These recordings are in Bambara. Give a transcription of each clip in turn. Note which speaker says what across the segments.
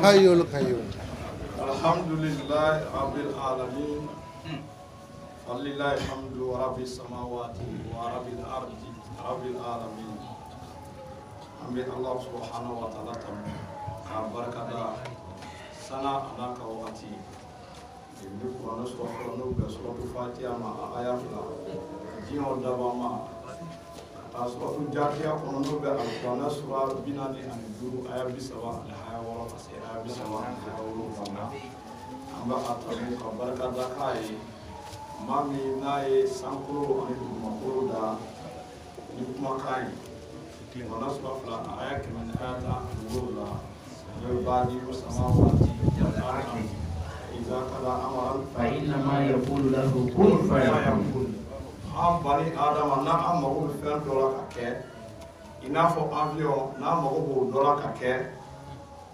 Speaker 1: Hayyul Qayyum.
Speaker 2: Alhamdulillah Rabbil Alamin. Allillahi alhamdu wa Rabbil samawati wa Rabbil ardi Rabbil Alamin. Amin. Allah subhanahu wa ta'ala barakada sana anaka wakati. Ibu Quran surah Fatiha ma ayat la. Jiho dabama. Surah Jatiyah kono be al-Quran surah binani an duru ayat bisawa al-haya wa tasira bisawa al-haya amba atamu ka barakada kai mami nae sankuru ani makuru da ni kuma kai wana surah la ayat min ayata al-ula yubadi samawati wal ardi idza qala amran
Speaker 3: fa inna ma yaqulu lahu kun fayakun.
Speaker 2: Bani Adam na amago fɛn dɔ la ka kɛ I n'a fɔ avion n'a mago b'o dɔ la ka kɛ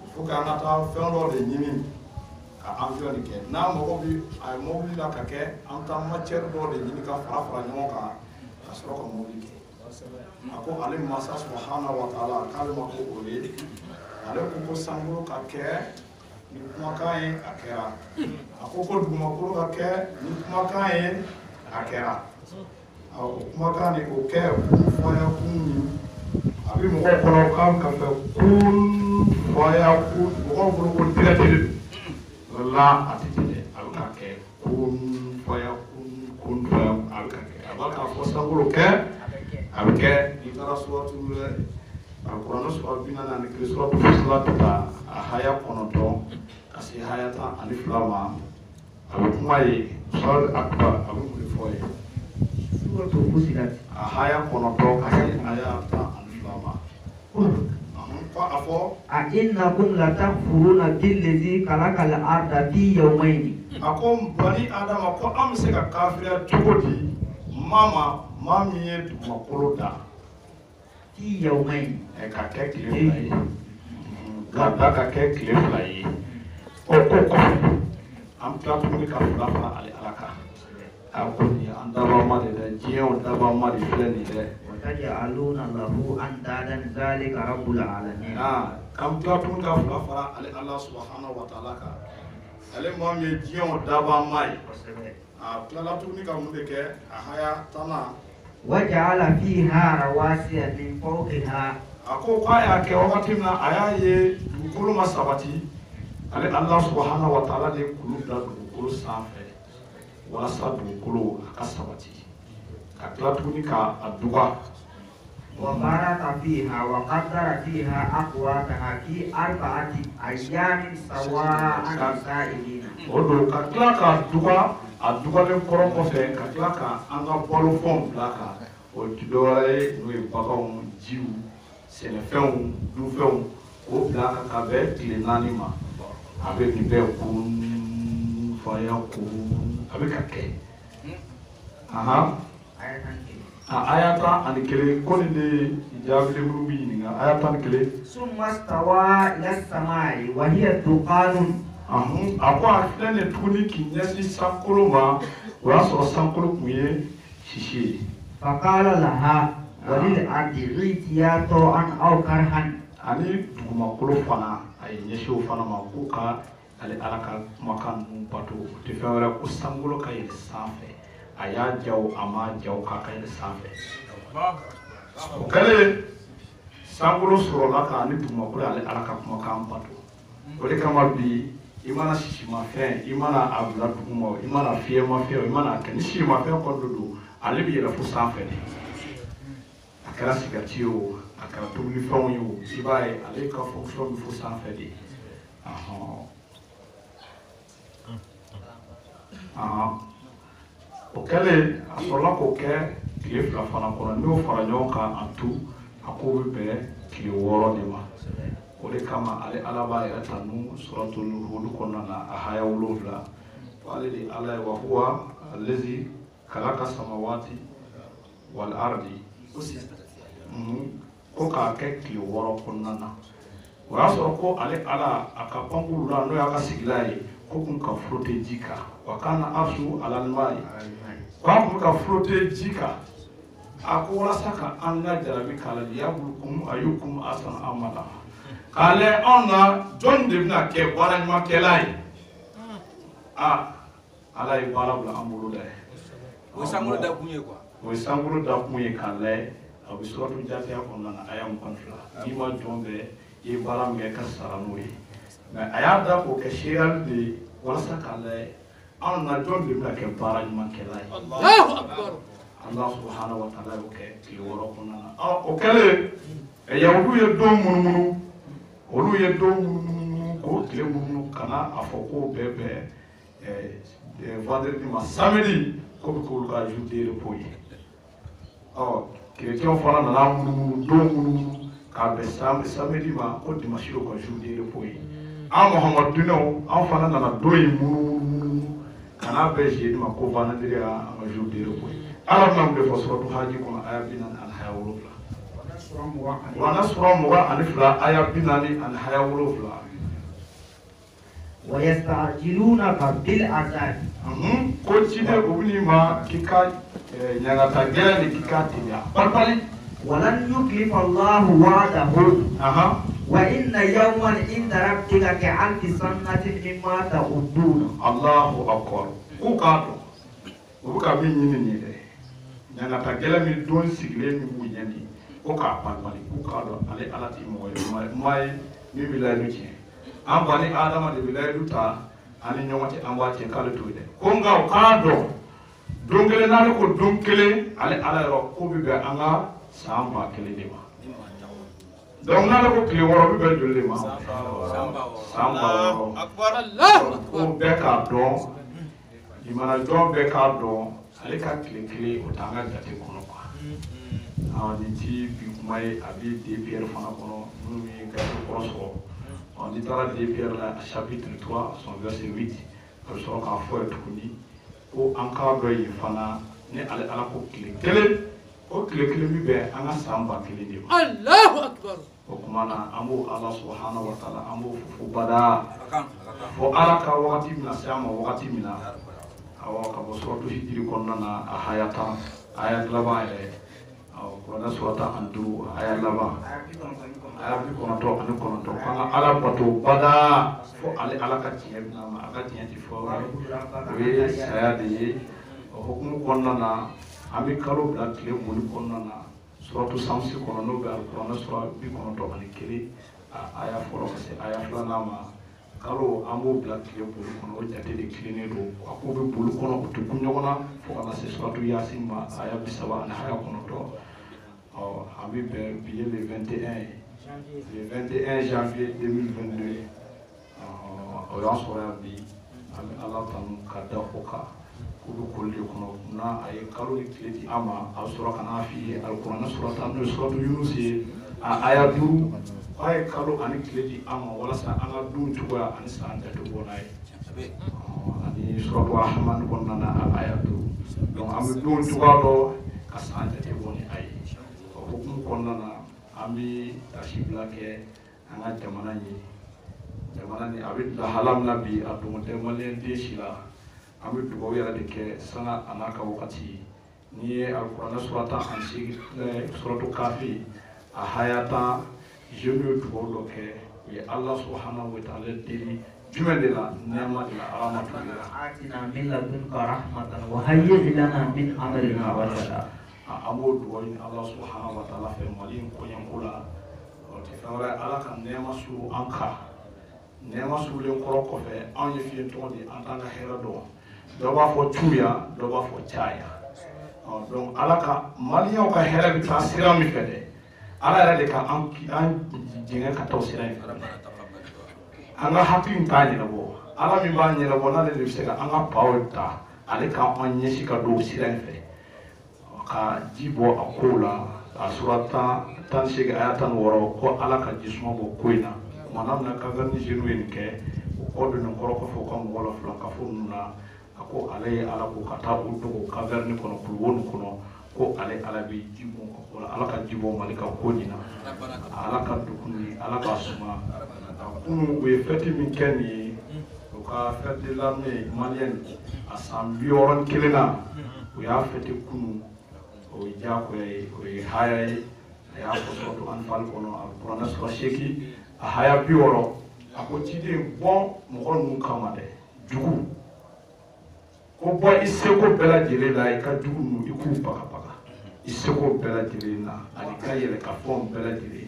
Speaker 2: il faut que an ka taa fɛn dɔ de ɲini ka avion de kɛ n'a mago bɛ a ye mobili la ka kɛ an taa matière dɔ de ɲini ka fara fara ɲɔgɔn kan ka sɔrɔ ka mobili kɛ a ko ale masa subhanahu wa ta'ala k'ale ma ko o ye ale ko sankolo ka kɛ ni kumakan ye a kɛra a ko dugumakolo ka kɛ ni kumakan ye a kɛra. Kumakan ni o kɛ kun fɔya kun a bɛ mɔgɔ kɔnɔ kan ka fɛ kun fɔya kun mɔgɔw bolo ko tɛgɛtɛgɛ o la a tɛ tɛgɛ a bɛ ka kɛ kun fɔya kun fɔya a bɛ ka kɛ a b'a ka fɔ sankolo kɛ a bɛ kɛ n'i taara suratu a kuranɛ suratu 44 suratu Fusilat la a haya 9 ka se haya 12 ma a bɛ kuma ye suratu Akbar a bɛ mun de fɔ ye. A haya konoto kasi aya ta anfama.
Speaker 3: A innakum latakfuruna billazi khalaqal arda fi yawmayn.
Speaker 2: Ako bani Adam ko am se ka kafira togodi mama mami ye dumakolo da
Speaker 3: fi yawmayn
Speaker 2: e ka kɛ tile fila ye ka da ka kɛ tile fila ye o ko kɔfɛ an tila tuguni ka fila fara ale ala kan a ko ni an daba ma de dɛ diɲɛw daba ma de filɛ nin dɛ
Speaker 3: وتجعلون له أندادا ذلك رب العالمين.
Speaker 2: Kam tila tuguni ka fila fara ale ala subhanahu wa ta'ala kan ale maa min ye diɲɛw daba ma ye a tilala tuguni ka mun de kɛ a haya tana
Speaker 3: وجعل فيها رواسي من فوقها.
Speaker 2: a ko k'a y'a kɛ wagati min na a y'a ye dugukolo ma sabati ale ala subhanahu wa ta'ala de kulu bila dugukolo sanfɛ walasa dugukolo a ka sabati ka tila tuguni ka a duga
Speaker 3: وبارك فيها وقدر فيها أقواتها في 4 أيام سواء للسائلين.
Speaker 2: o don ka tila ka duga a dugalen kɔrɔ kɔfɛ ka tila ka an ka balo fɛnw bila kan o ti dɔwɛrɛ ye n'o ye baganw jiw sɛnɛfɛnw dunfɛnw o bila kan ka bɛn tile 4 ma a bɛ nin bɛɛ kun faya kun a bɛ ka kɛ ayata ani kelen ko nin de jaabile minnu bɛ ɲininka ayata ni kelen
Speaker 3: ثم استوى إلى السماء وهي دخان.
Speaker 2: a ko a filɛ nin tuguni k'i ɲɛsin sankolo ma o y'a sɔrɔ sankolo tun ye sisi ye
Speaker 3: فقال لها وللأرض ائتيا طوعا أو كرها.
Speaker 2: ani dugumakolo fana a ye ɲɛsin o fana ma k'u ka ale ala ka kumakan ninnu bato o tɛ fɛn wɛrɛ ko sankolo ka yɛlɛ sanfɛ a y'a jaw a ma jaw k'a ka yɛlɛ sanfɛ o kɛlen sankolo sɔrɔla ka ani dugumakolo ale ala ka kumakan bato o de kama bi i mana sisimafɛn i mana a bila duguma i mana fiyɛmafɛn i mana kɛ ni sisimafɛn kɔni don ale bɛ yɛlɛ fo sanfɛ de a kɛra sigati ye o a kɛra tobilifɛnw ye o i b'a ye ale ka fonction bɛ fo sanfɛ de o kɛlen a sɔrɔla k'o kɛ tile 2 fana kɔnɔ n'o fara ɲɔgɔn kan a tu a ko bɛ bɛn tile 6 de ma o de kama ale ala b'a yɛrɛ tanu suratul Hud kɔnɔna na a haya 7 ale de ala ye wa huwa allazi khalaqa samawati wal ardi ko k'a kɛ tile 6 kɔnɔna na o y'a sɔrɔ ko ale ala a ka pankuru la n'o y'a ka sigila ye ko kun ka frotter ji kan wakana arsu ala almai kwa muka flotte jika ako walasa ka an ka jarabi kala yabulukum ayukum asan amala kale ona jon de na ke baran ma kelai ala yi bara bla amulu da
Speaker 1: o sangolo da kunye quoi
Speaker 2: o sangolo da kunye kale abu suratu jati akonna na ayam konfla ni ma jombe e bara me ka saramoyi mais ayada ko ke shiral de walasa kale an na jon de na ke baran ma kelai
Speaker 1: Allahu akbar
Speaker 2: Allah subhanahu wa ta'ala ke ki woro konna o kale e yawdu ye do munumunu olu ye do munumunu ko kile munumunu kana afoko bebe vendredi ma samedi ko ko ka ajouter le poyi chrétien fana nana munumunu do munumunu ka be samedi ma ko dimanche ko ajouter le poyi an Muhammad dino an fana nana do yi munumunu kana be jeudi ma ko vendredi a ajouter le poyi ala nam de fasratu haji kono aya binan an haya wolofla wana sura muga an fla aya binani an haya wolofla
Speaker 3: wa yasta'jilunaka bil azab
Speaker 2: ko cide ubni ma kika nyangata gele kika tinya parpali
Speaker 3: walan yuklifa Allahu wa'dahu wa inna yawman inda rabbika ka'alfi sanatin mimma ta'udun.
Speaker 2: Allahu akbar ku kato ubuka min nyini de nyangata gele mi don sigle mi bunyani ko ka parpali ku kato ale alati mo mai mi bilay nuti an bani adama de bilay duta ani nyomati an wati kala tuide ko ngaw kaado dongele na ko donkele ale ala ro ko bi be anga samba kele de ma donc na ko kile woro bi be jolle ma samba
Speaker 1: akbar Allah
Speaker 2: ko be ka do di mana do be ka do ale ka kile o tanga jate kono kwa ni ti bi kumai abi de pierre fana kono numi ka ko so on dit dans les pierres là chapitre 3 son verset 8 le sort ka fo tukuni ko anka do yi fana ne ala ko kile o kile mi be anga samba kile de
Speaker 1: Allahu akbar
Speaker 2: o kuma na amu Allah subhanahu wa ta'ala amu fu bada fo ala ka wakati mina sama wakati mina awa ka bo sortu hijri konna na hayata ayat laba e aw ko na surata andu ayat laba ayat bi kono to kana ala bato bada fo ala ka tiye na ma aka tiye ti fo we saya de o hukumu konna na ami kalo bla kile moni konna na suratu samsi kono no be alquran sura bi kono to ani kiri aya foro se aya flana ma kalo ambo bla kile bulu kono o jate de kile ne do ko be bulu kono to kunyona fo kana se suratu yasin ma aya bisaba na haya kono to ami be biye le 21 janvier 2022 o ya sura bi ami Allah tan kada hoka kudu kulli kono na ay kalo ni kileti ama asura kana fi alquran surata no suratu yunus aya duru ay kalo ani kileti ama wala sa anga dun tuwa ani sa anda to bonay ani suratu rahman konna na aya duru donc am dun tuwa do kasa anda te boni ay hukum konna na ami tashibla ke anga jamana ni abid la halam nabi adu te malen deshila ami dugaw yara de ke sana anaka wakati ni alquran surata ansigi suratu kafi a hayata jenu dugaw do ke ye Allah subhanahu wa ta'ala diri jumela nema ila rahmatullah
Speaker 3: atina min ladunka rahmatan wa hayyi lana min amrina rashada
Speaker 2: amo dugaw ni Allah subhanahu wa ta'ala fe malin ko yankula o te fara ala kan nema su anka nema su le koro ko fe an ye fi to di an tanga hera do dɔ b'a fɔ tuya dɔ b'a fɔ caya donc ala ka maliyɛnw ka hɛrɛ bɛ taa sira min fɛ dɛ ala yɛrɛ de ka an jɛngɛ ka taa sira in fɛ an ka hakili t'a ɲɛnabɔ ala min b'a ɲɛnabɔ n'ale de bɛ se ka an ka baw ta ale k'an ɲɛsin ka don sira in fɛ ka ji bɔ a kow la a sura 18 aya 16 ko ala ka jisuma bɔ ko in na mana min na ka ni jeunes ye nin kɛ o kɔ don nin kɔrɔ kɔfɛ ka mɔgɔ la filan ka fɔ ninnu na ko ale ala ko ka taa o dogo kaverni kono kulwonu kono ko ale ala bi jibo ko ala ka jibo malika ko dina ala ka dukuni ala ka suma kunu we feti min keni ko ka fete l'armée malienne a san 61 na o y'a fêté kunu o ye diyagoya ye o ye haya ye a y'a fɔ suratu Anfal kɔnɔ a kuranɛ sura 8 a haya 60 a ko ciden bɔ mɔgɔ ninnu kama dɛ jugu ko bɔ i seko bɛɛ lajɛlen la i ka jugu ninnu i k'u bagabaga i seko bɛɛ lajɛlen na ani ka yɛlɛ ka fɛnw bɛɛ lajɛlen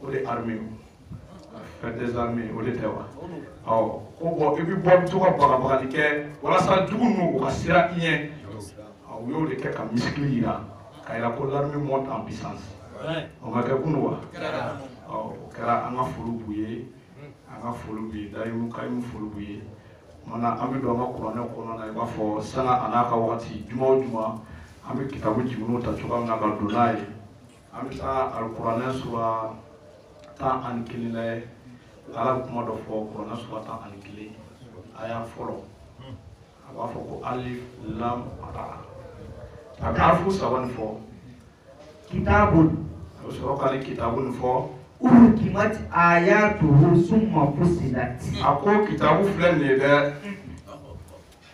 Speaker 2: o de armée fête des armées o de tɛ wa ko bɔn i bɛ bɔ i bɛ to ka bagabagali kɛ walasa jugu ninnu u ka sira i ɲɛ u y'o de kɛ ka misikili yira ka yira ko l'armée monte en puissance o ma kɛ kunu wa o kɛra an ka foli b'u ye an ka foli b'u ye dayimu kayimu foli b'u ye mana an bɛ don an ka kuranɛ kɔnɔ na i b'a fɔ sanga a n'a ka wagati juma o juma an bɛ kitabu jiginniw ta cogoya min na ka don n'a ye an bɛ taa alikuranɛ sura 11 lajɛ ala bɛ kuma dɔ fɔ kuranɛ sura 11 a y'a fɔlɔ a b'a fɔ ko alif lam ra a bɛ arafu 3 nin fɔ
Speaker 3: kitabun
Speaker 2: a bɛ sɔrɔ ka ni kitabu nin fɔ
Speaker 3: uhkimat ayatuhu summa fusilat
Speaker 2: a ko kitabu filɛ nin ye dɛ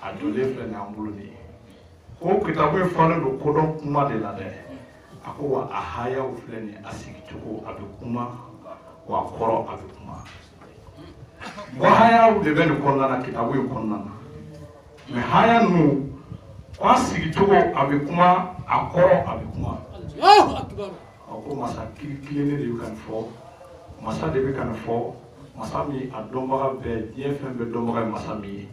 Speaker 2: a donlen filɛ nin an bolo nin ye ko kitabu in falen don kodɔn kuma de la dɛ a ko wa a hayaw filɛ nin ye a sigicogo a bɛ kuma wa a kɔrɔ a bɛ kuma ko hayaw de bɛ nin kɔnɔna na kitabu in kɔnɔna na mɛ haya ninnu ko a sigicogo a bɛ kuma a kɔrɔ a bɛ kuma ko masa kilenni de bɛ ka nin fɔ masa de bɛ ka nin fɔ masa min a dɔnbaga bɛɛ diɲɛ fɛn bɛɛ dɔnbaga ye masa min ye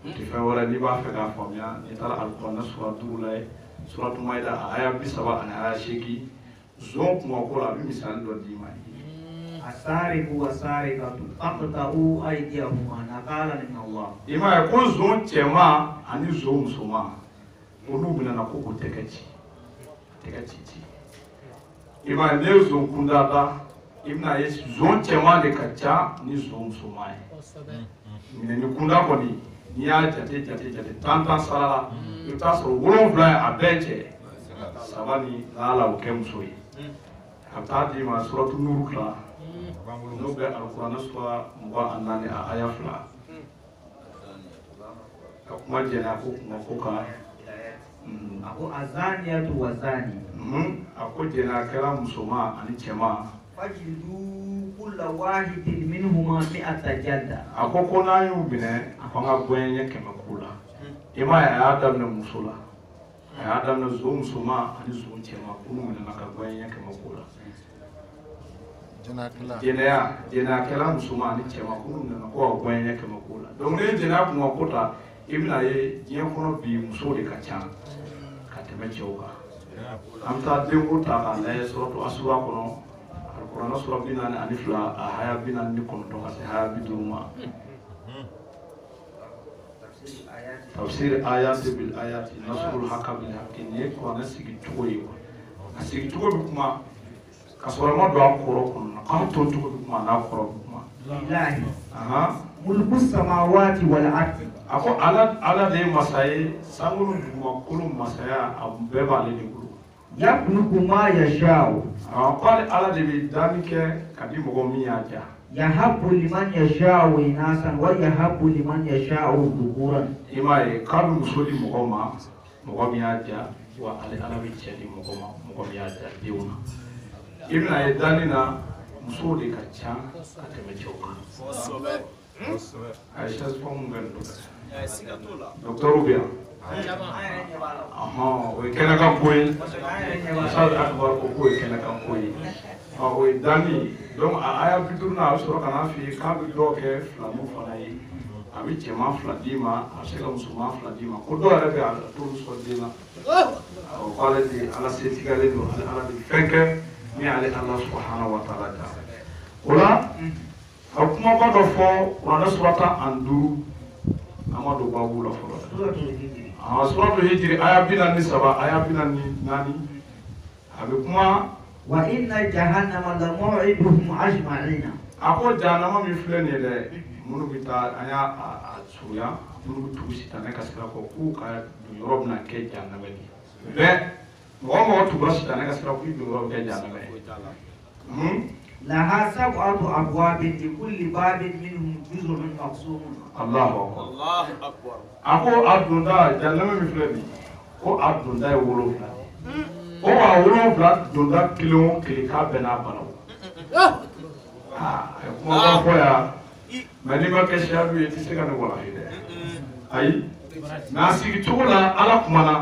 Speaker 2: o tɛ fɛn wɛrɛ n'i b'a fɛ k'a faamuya n'i taara alikuranɛ sura 5 la ye suratu Maida a aya 30 ani aya 8 zon kumako la a bɛ misali dɔ d'i ma
Speaker 3: asariqu wasariqatu faqta'u aydiyahuma nakalan min Allah
Speaker 2: i m'a ye ko zon cɛman ani zon musoman olu minɛna ko k'u tɛgɛ ci i m'a ye n'i ye zon kunda da i bɛna ye zon cɛman de ka ca ni zon musoman ye minɛni kunda kɔni n'i y'a jate 10 sara la i bɛ taa sɔrɔ 7 a bɛɛ cɛ 3 ni ala o kɛ muso ye a bɛ taa d'i ma suratu Nuru la n'o bɛ alikuranɛ sura 24 a aya 2 ka kuma jɛnɛ ko kuma ko kan
Speaker 3: a ko azaniyatu wazani
Speaker 2: a ko jɛnɛ kɛra musoman ani cɛman
Speaker 3: fajidu kulla wahidin minhuma mi'ata jalda
Speaker 2: a ko n'a y'u minɛ a fanga bɔɲɛ 100 k'u la i m'a ye a y'a daminɛ muso la a y'a daminɛ zon musoman ani zon cɛman k'u minɛna ka bɔɲɛ 100 k'u la jɛnɛyakɛla musoman ani cɛman k'u minɛna ko ka bɔɲɛ 100 k'u la donc ni jɛnɛya kuma ko ta i bɛna ye diɲɛ kɔnɔ bi muso de ka ca ka tɛmɛ cɛw kan an bɛ taa denko ta k'a lajɛ suratu Asura kɔnɔ alikuranɛ sura 42 a haya 49 ka se haya 50 ma tafsir ayati bil ayati nasrul haqqa bil haqqi ni ye kuranɛ sigi cogo ye a sigi cogo bɛ kuma ka sɔrɔ ma don a kɔrɔ kɔnɔ k'an to cogo bɛ kuma n'a kɔrɔ bɛ kuma
Speaker 3: lillahi mulku samawati wal ardi
Speaker 2: a ko ala de ye masa ye sankolo dugumakolo masaya a bɛɛ b'ale de bolo
Speaker 3: yakhluqu ma yasha'u
Speaker 2: ko ala de bɛ danni kɛ ka di mɔgɔ min y'a diya
Speaker 3: yahabbu liman yasha'u inasan wa yahabbu liman yasha'u dhukuran
Speaker 2: i m'a ye k'a bɛ muso di mɔgɔ ma mɔgɔ min y'a diya wa ala bɛ cɛ di mɔgɔ ma mɔgɔ min y'a diya denw na i bɛna ye danni na musow de ka ca ka tɛmɛ cɛw kan a ye chaise femme bɛ nin docteur bɛ yan o ye kɛnɛkan ko ye Masal Akbar ko k'o ye kɛnɛkan ko ye o ye danni donc a aya 50 a bɛ sɔrɔ ka n'a f'i ye k'a bɛ dɔw kɛ filaninw fana ye a bɛ cɛman 2 d'i ma a bɛ se ka musoman 2 d'i ma ko dɔw yɛrɛ bɛ yen a t'olu sɔrɔ den na k'ale de ala setigɛlen don ale ala de fɛn kɛ min ale ala subhanahu wa ta'ala da o la a kumaba dɔ fɔ kuranɛ sura 15 an ma don babu la fɔlɔ suratu hijri aya 43 aya 44 a bɛ kuma
Speaker 3: wa inna jahannama la maw'iduhum ajma'ina
Speaker 2: a ko jahanama min filɛ nin ye dɛ minnu bɛ taa an y'a surunya minnu bɛ tugu sitanɛ ka sira kɔ k'u ka don yɔrɔ bɛna kɛ jahanama ye mɛ mɔgɔ tugura sitanɛ ka sira k'u don yɔrɔ bɛ kɛ jahanama ye
Speaker 3: لها 7 أبواب لكل باب منهم جزء مقسوم.
Speaker 2: الله أكبر.
Speaker 1: الله أكبر.
Speaker 2: Ako adunda jannama mi filɛ ko adunda ye 7 o wa 7 dunda kelen o kelen k'a bɛɛ n'a banaw a ye kuma fɔ yan mais n'i ma kɛ siyadu ye i tɛ se ka ne walahi dɛ ayi mais a sigi cogo la ala kumana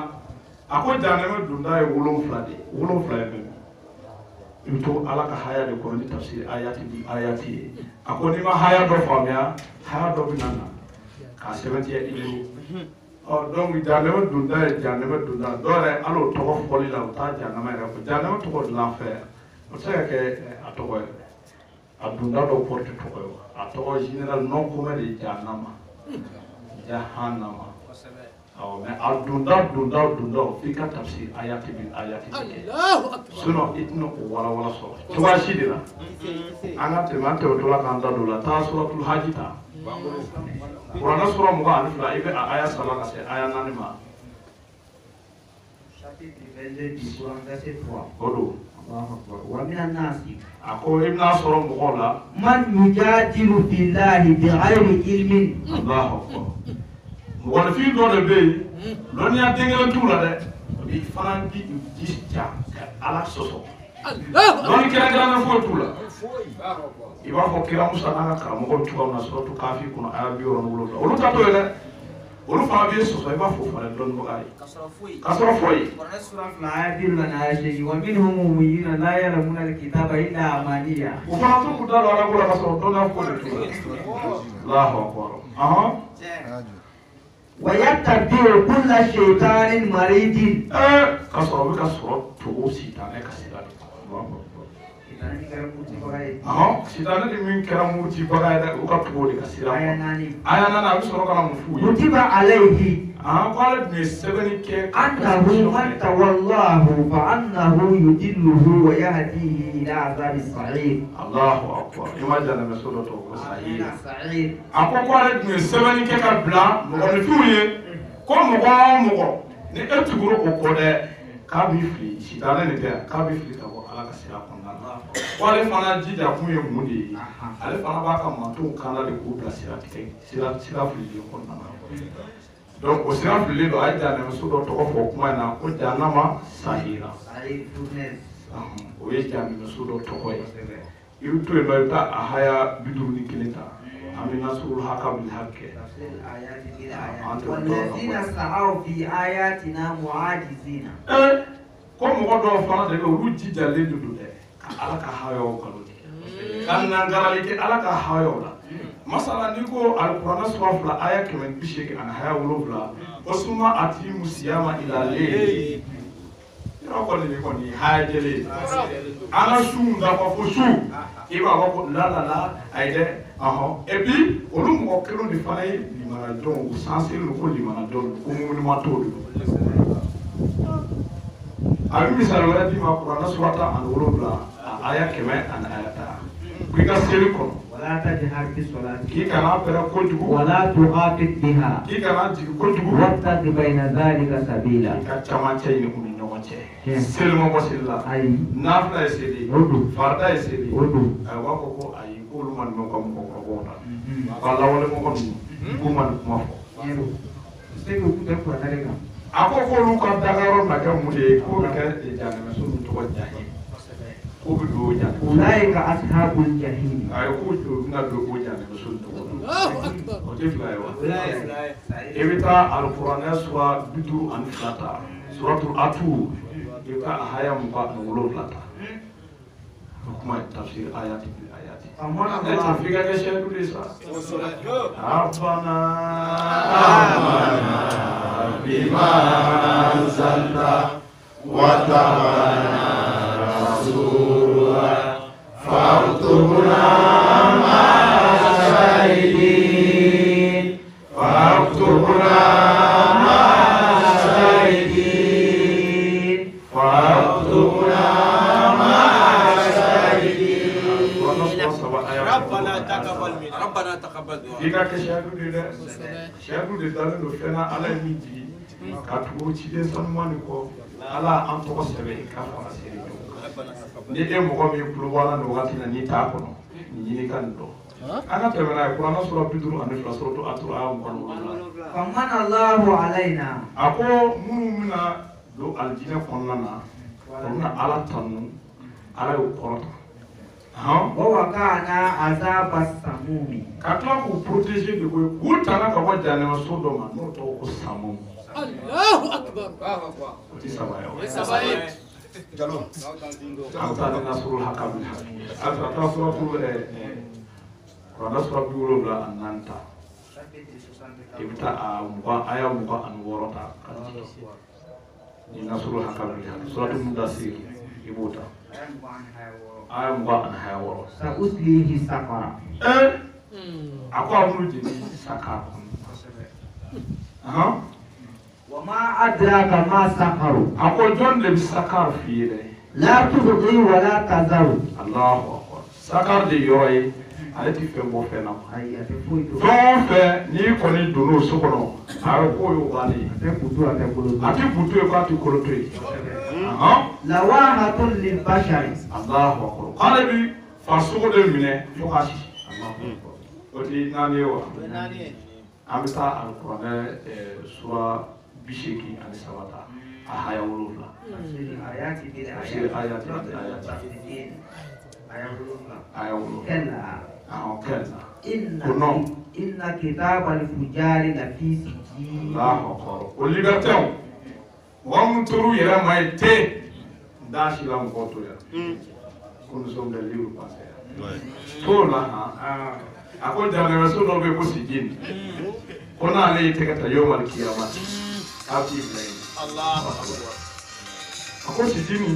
Speaker 2: a ko jannama dunda ye 7 de ye 7 ye bɛn i bɛ to ala ka haya de kɔnɔ ni tafsir ayati ye a ko n'i ma haya dɔ faamuya haya dɔ bɛ na na k'a sɛbɛntiya i bolo donc jannama dunda ye jannama dunda dɔw yɛrɛ al'o tɔgɔ fɔli la u t'a jannama yɛrɛ fɔ jannama tɔgɔ dilan fɛ o tɛ se ka kɛ a tɔgɔ ye a dunda dɔw porte tɔgɔ ye a tɔgɔ général non commun de ye jahannama jahannama mais a dunda f'i ka tafsir ayati bi ayati sinon i tɛna o walawala sɔrɔ cogoya si de la an ka tɛmɛ an tɛmɛtɔla k'an da don o la taa suratul haji ta Kuranɛ sura 22 i bɛ a aya 3 ka se aya 4 ma.
Speaker 3: Chapitre 22 du Coran verset 3.
Speaker 2: O don.
Speaker 3: Wa mina nasi.
Speaker 2: A ko i bɛna sɔrɔ mɔgɔw la.
Speaker 3: Man yujadilu fillahi bighayri ilmin. Allahu akbar.
Speaker 2: Mɔgɔnifin dɔ de bɛ yen dɔnniya den kelen t'u la dɛ. I fana bi jija ka ala sɔsɔ. Dɔnni kɛrɛnkɛrɛnnen foyi t'u la. I b'a fɔ kira Musa n'a ka karamɔgɔw cogoya min na suratu Kafi kɔnɔ aya 67 olu ta t'o ye dɛ olu fana b'e sɔsɔ i b'a fɔ fana dɔnnibaga ye k'a sɔrɔ foyi
Speaker 3: Kuranɛ sura 2 aya 28 wa minhum ummiyuna la ya'lamuna al-kitaba illa amaniya
Speaker 2: o fana t'u kun da don ala ko la k'a sɔrɔ dɔnniya foyi de t'u la Allahu akbar
Speaker 3: wa yattabi'u kulla shaytanin maridin
Speaker 2: k'a sɔrɔ o bɛ ka sɔrɔ togo sitanɛ ka sira de sitanɛ de min kɛra murutibaga ye dɛ o ka togo de ka sira aya 4 a bɛ sɔrɔ ka na mun f'u ye
Speaker 3: kutiba alayhi
Speaker 2: ko ale tun ye sɛbɛnni kɛ
Speaker 3: annahu man tawallahu fa annahu yudilluhu wa yahdihi ila azabi sa'ir Allahu akbar
Speaker 2: i ma jannɛmɛ so dɔ tɔgɔ ko sa'ir
Speaker 3: a
Speaker 2: ko ale tun ye sɛbɛnni kɛ ka bila mɔgɔninfinw ye ko mɔgɔ o mɔgɔ ni e tugura o kɔ dɛ k'a b'i fili sitanɛ nin tɛ k'a b'i fili ka bɔ ala ka sira kɔnɔna la ko ale fana jija kun ye mun de ye ale fana b'a ka mantonw kanda de k'u bila sira fililen kɔnɔna na donc o sira fililen don a ye jannɛmɛso dɔ tɔgɔ fɔ kuma in na ko jahannama sahira o ye jannɛmɛso dɔ tɔgɔ ye i bɛ to yen nɔ i bɛ taa a haya 51 ta an bɛ nasurul haka bil haqqi
Speaker 3: والذين سعوا في آياتنا معاجزين
Speaker 2: ko mɔgɔ dɔw fana de bɛ olu jijalen de don dɛ ka ala ka hayaw kalo de ka nangarali kɛ ala ka hayaw la masala n'i ko alikuranɛ sura 2 aya 180 ani haya 7 o suma atimu siyama ila layl yɔrɔ kɔni ni kɔni haya jɛlen an ka su dafa fo su i b'a fɔ ko la ayi dɛ et puis olu mɔgɔ kelen de fana ye limanadenw u sanselen don ko limanadenw ko ŋunuman t'o de don a bɛ misali wɛrɛ d'i ma kuranɛ sura 17 a aya 100 ani aya 10 ko i ka seli kɔnɔ
Speaker 3: ولا تجهر بالصلاة
Speaker 2: k'i kana pɛrɛn kojugu
Speaker 3: ولا تخافت بها
Speaker 2: k'i kana jigin kojugu
Speaker 3: وابتغ بين ذلك سبيلا
Speaker 2: i ka camancɛ ɲini u ni ɲɔgɔn cɛ seli ma bɔ seli la
Speaker 3: أي
Speaker 2: nafila ye seli
Speaker 3: Odo.
Speaker 2: farida ye seli
Speaker 3: Odo.
Speaker 2: a b'a fɔ ko ayi k'olu ma nin mɛn u ka mɔgɔkɔrɔbaw la ka lawale mɔgɔ ninnu k'u ma nin kuma fɔ
Speaker 3: segu kutɛ kuranɛ kan
Speaker 2: a ko k'olu ka dagayɔrɔ na kɛ mun de ye k'o bɛ kɛ jahannɛmɛso ninnu tɔgɔ ja ye k'o bɛ don o jahannɛmɛso
Speaker 3: أولئك أصحاب الجحيم
Speaker 2: a ye k'o bɛna don o jahannɛmɛso ninnu tɔgɔ la o tɛ fila ye wa i bɛ taa alikuranɛ sura 52 ta suratul atu i bɛ taa a haya 27 ta o kuma ye tafsir ayati bil ayati ne t'a f'i ka kɛ sɛdu de sa rabbana amana bima anzalta wa tawana rasulullah faktubna ma'a shahidin faktubna ma'a shahidin faktubna
Speaker 1: ربنا تقبل
Speaker 2: i ka kɛ sɛdu de dɛ sɛdu de dalen don fɛn na ala ye min jigi ka tugu ciden sanuma nin kɔ ala an tɔgɔ sɛbɛn ka fara seri ni e mɔgɔ min tulo bɔra nin wagati la n'i t'a kɔnɔ nin ɲini ka nin dɔn an ka tɛmɛ n'a ye kuranɛ sura 52 sura atura aya 27
Speaker 3: فمن الله علينا
Speaker 2: a ko minnu bɛna don alijinɛ kɔnɔna na o bɛna ala tanu ala y'o kɔrɔta
Speaker 3: ووقعنا عذاب السموم
Speaker 2: ka tila k'u protéger de koyi k'u tanga ka bɔ janɛma so dɔ ma n'o tɔgɔ ko samu
Speaker 4: Allahu Akbar.
Speaker 2: o ti saba ye o
Speaker 1: Jalon.
Speaker 2: an taa ni nasrul hakabil a taa suratu kuranɛ sura 74 ta i bɛ taa a 20 aya 26 ta ka jigin ni nasrul hakabil suratu mudasir i b'o ta aya 26
Speaker 3: سأسليه سقرا
Speaker 2: a ko a b'olu jeni saka kɔnɔ
Speaker 3: وما أدراك ما سقر
Speaker 2: a ko jɔn de bɛ sakar f'i ye dɛ
Speaker 3: لا تبغي ولا تذر
Speaker 2: Allahu akbar sakar de yɔrɔ ye ale ti fɛn bɔ fɛn na
Speaker 3: أي أتفوت
Speaker 2: fɛn o fɛn n'i kɔni donn'o so kɔnɔ a bɛ k'o ye o bannen ye
Speaker 3: أتفوت أتفوت
Speaker 2: a ti buto ye k'a ti kolo to ye
Speaker 3: لواحة للبشر
Speaker 2: Allahu akbar k'ale bi farisogo de minɛ fo k'a sisi o ti naani ye wa an bɛ taa alikuranɛ sura 83 ta a haya 7
Speaker 3: آيات
Speaker 2: tafsir ayati aya 7
Speaker 3: كلا
Speaker 2: kɛlɛ
Speaker 3: إن كتاب الفجار لفي سجين
Speaker 2: Allahu akbar o libertéw mɔgɔ min tor'u yɛrɛ ma ye ten n t'a si la mɔgɔw to yan ko nous sommes des livres passés t'o la a ko janɛmɛso dɔ bɛ yen ko sijin ko n'ale y'i tɛgɛ ta yawmal kiyamati k'a b'i bila yen
Speaker 1: Allahu Akbar.
Speaker 2: a ko sijini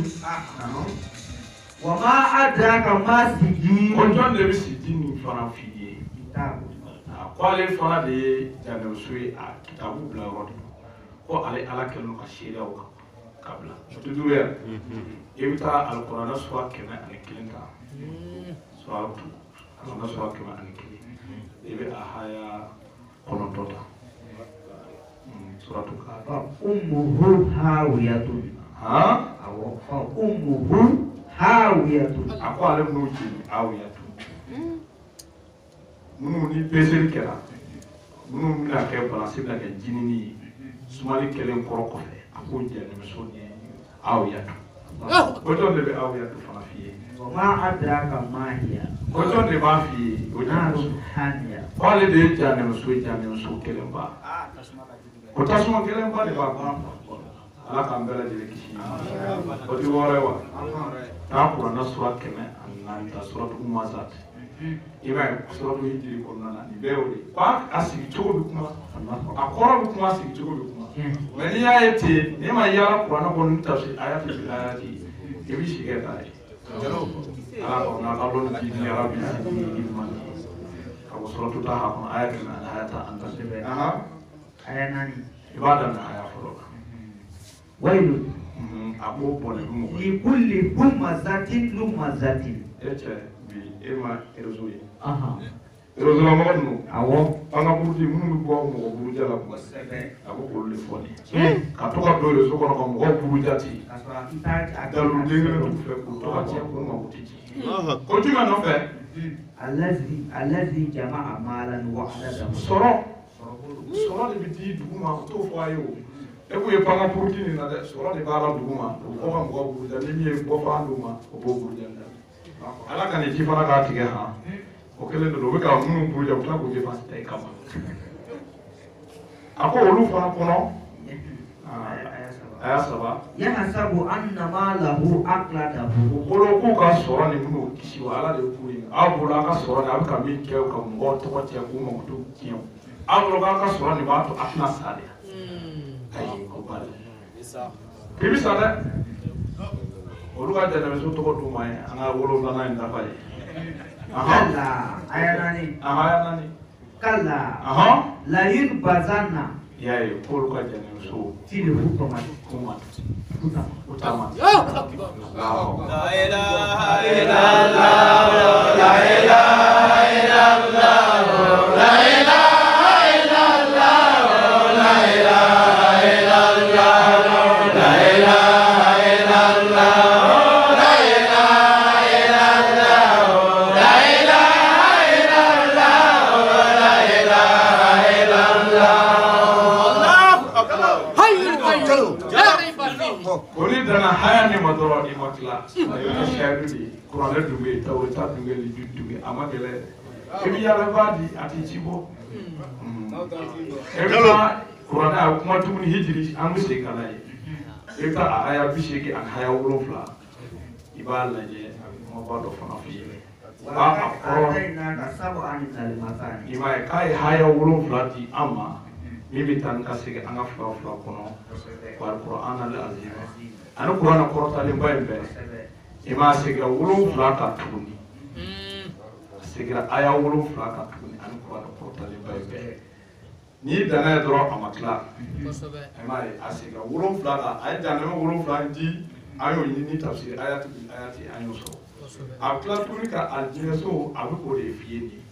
Speaker 3: وما أدراك ما سجين
Speaker 2: ko jɔn de bɛ sijini fana f'i ye
Speaker 3: كتاب
Speaker 2: ko ale fana de ye janɛmɛso ye a kitabu bila yɔrɔ de ko ale ala kɛlen don ka seereyaw kan ka bila o tɛ duuru yɛrɛ i bɛ taa alikuranɛ sura 101 ta alikuranɛ sura 101 i bɛ a haya 9 ta suratu ka
Speaker 3: فأمه هاوية أو فأمه هاوية
Speaker 2: a ko ale n'o jeni awiyatu minnu ni peseli kɛra minnu bɛna kɛ balansi bɛna kɛ jinini ye sumali kɛlen kɔrɔ kɔfɛ a k'o janɛmɛso ni awiyatu ko jɔn de bɛ awiyatu fana f'i ye
Speaker 3: وما أدراك ما هي
Speaker 2: ko jɔn de b'a f'i ye o
Speaker 3: نار
Speaker 2: janɛmɛso
Speaker 3: حامية
Speaker 2: ko ale de ye janɛmɛso ye janɛmɛso kelenba o tasuma kelenba de b'a kɔnɔ ala k'an bɛɛ lajɛlen kisi o ti wɔɔrɔ ye wa n'a kuranna sura 104 ta suratu Humazat i b'a ye suratu Hijiri kɔnɔna na nin bɛɛ y'o de ye ko a sigi cogo bɛ kuma a kɔrɔ bɛ kuma a sigi cogo bɛ kuma mɛ n'i y'a ye ten n'i ma yaala kuranna kɔnɔ ni tafsir ayati bil ayati i b'i sigi kɛ k'a ye ala kɔnɔ n'a ka lɔnni di ni yàrá bi sigi i ma ka bɔ suratu Taha kɔnɔ aya 100
Speaker 3: أنا ناني
Speaker 2: i b'a daminɛ aya fɔlɔ la
Speaker 3: ويل
Speaker 2: a b'o bɔnɛ bi mɔgɔ ye
Speaker 3: لكل همزة لمزة
Speaker 2: e cɛ bi e ma réseau ye
Speaker 3: أها
Speaker 2: réseau la mɔgɔ ninnu
Speaker 3: أو
Speaker 2: an ka buruji minnu bɛ bɔ mɔgɔ buruja la kuma a bɛ k'olu de fɔ nin ye ka to ka don réseau kɔnɔ ka mɔgɔw buruja ten daluden kelen t'u fɛ k'u to ka tiɲɛ k'u ma k'u tɛ ci ko jumɛn nɔfɛ
Speaker 3: الذي جمع مالا وعدده
Speaker 2: sɔrɔ de bɛ di dugu ma o t'o fɔ a ye o e k'u ye pan ka buruji nin na dɛ sɔrɔ de b'a la dugu ma o fɔ ka mɔgɔw buruja ni min ye bɔfan d'u ma o b'o buruja ala ka nin ci fana k'a tigɛ han o kelen de don o bɛ ka minnu buruja u tila k'o kɛ fasi ta i kama a ko olu fana kɔnɔ a y'a saba
Speaker 3: يحسب أن ماله أخلده
Speaker 2: u bolo k'u ka sɔrɔ ni minnu kisi wa ala de ye k'u ye aw bolo a ka sɔrɔ ni a bɛ ka min kɛ ka mɔgɔw tɔgɔ tiɲɛ k'u mago t'u tiɲɛ aw bolo k'a ka sɔrɔ ni b'a to a tɛna sa de ayi ko ba de i bɛ sa dɛ olu ka janɛmɛso tɔgɔ d'u ma ye an ka 7 in dafa ye
Speaker 3: كلا أياناني
Speaker 2: ya nani
Speaker 3: كلا لينبذن
Speaker 2: i y'a ye k'olu ka janɛmɛso
Speaker 3: في الحطمة
Speaker 2: kuma utama
Speaker 4: Allahu Akbar.
Speaker 1: La ilaha illallah. La ilaha illallah. La ilaha illallah. La ilaha illallah. La ilaha
Speaker 2: kana haya ni madoro di makla ayo shaidu di kurale dumbe tawrita dumbe li dumbe amagele ebi yalla badi ati cibo eba kurana kuma tumuni hijri amuse kala eka aya bishiki an haya wulofla ibala je mo bado fana fi ba ko ima kai haya wulofla di ama mimi tan kasige anga fla kono wal qur'an al azim ana qur'ana korta le baybe ima sigira wulofla ka tuni sigira aya wulofla ka tuni ana qur'ana korta le baybe ni dana dro amakla ima asiga wulofla ka ay dana wulofla di ayo ni tafsir ayati ayo so akla tuni ka aljineso abu ko de fieni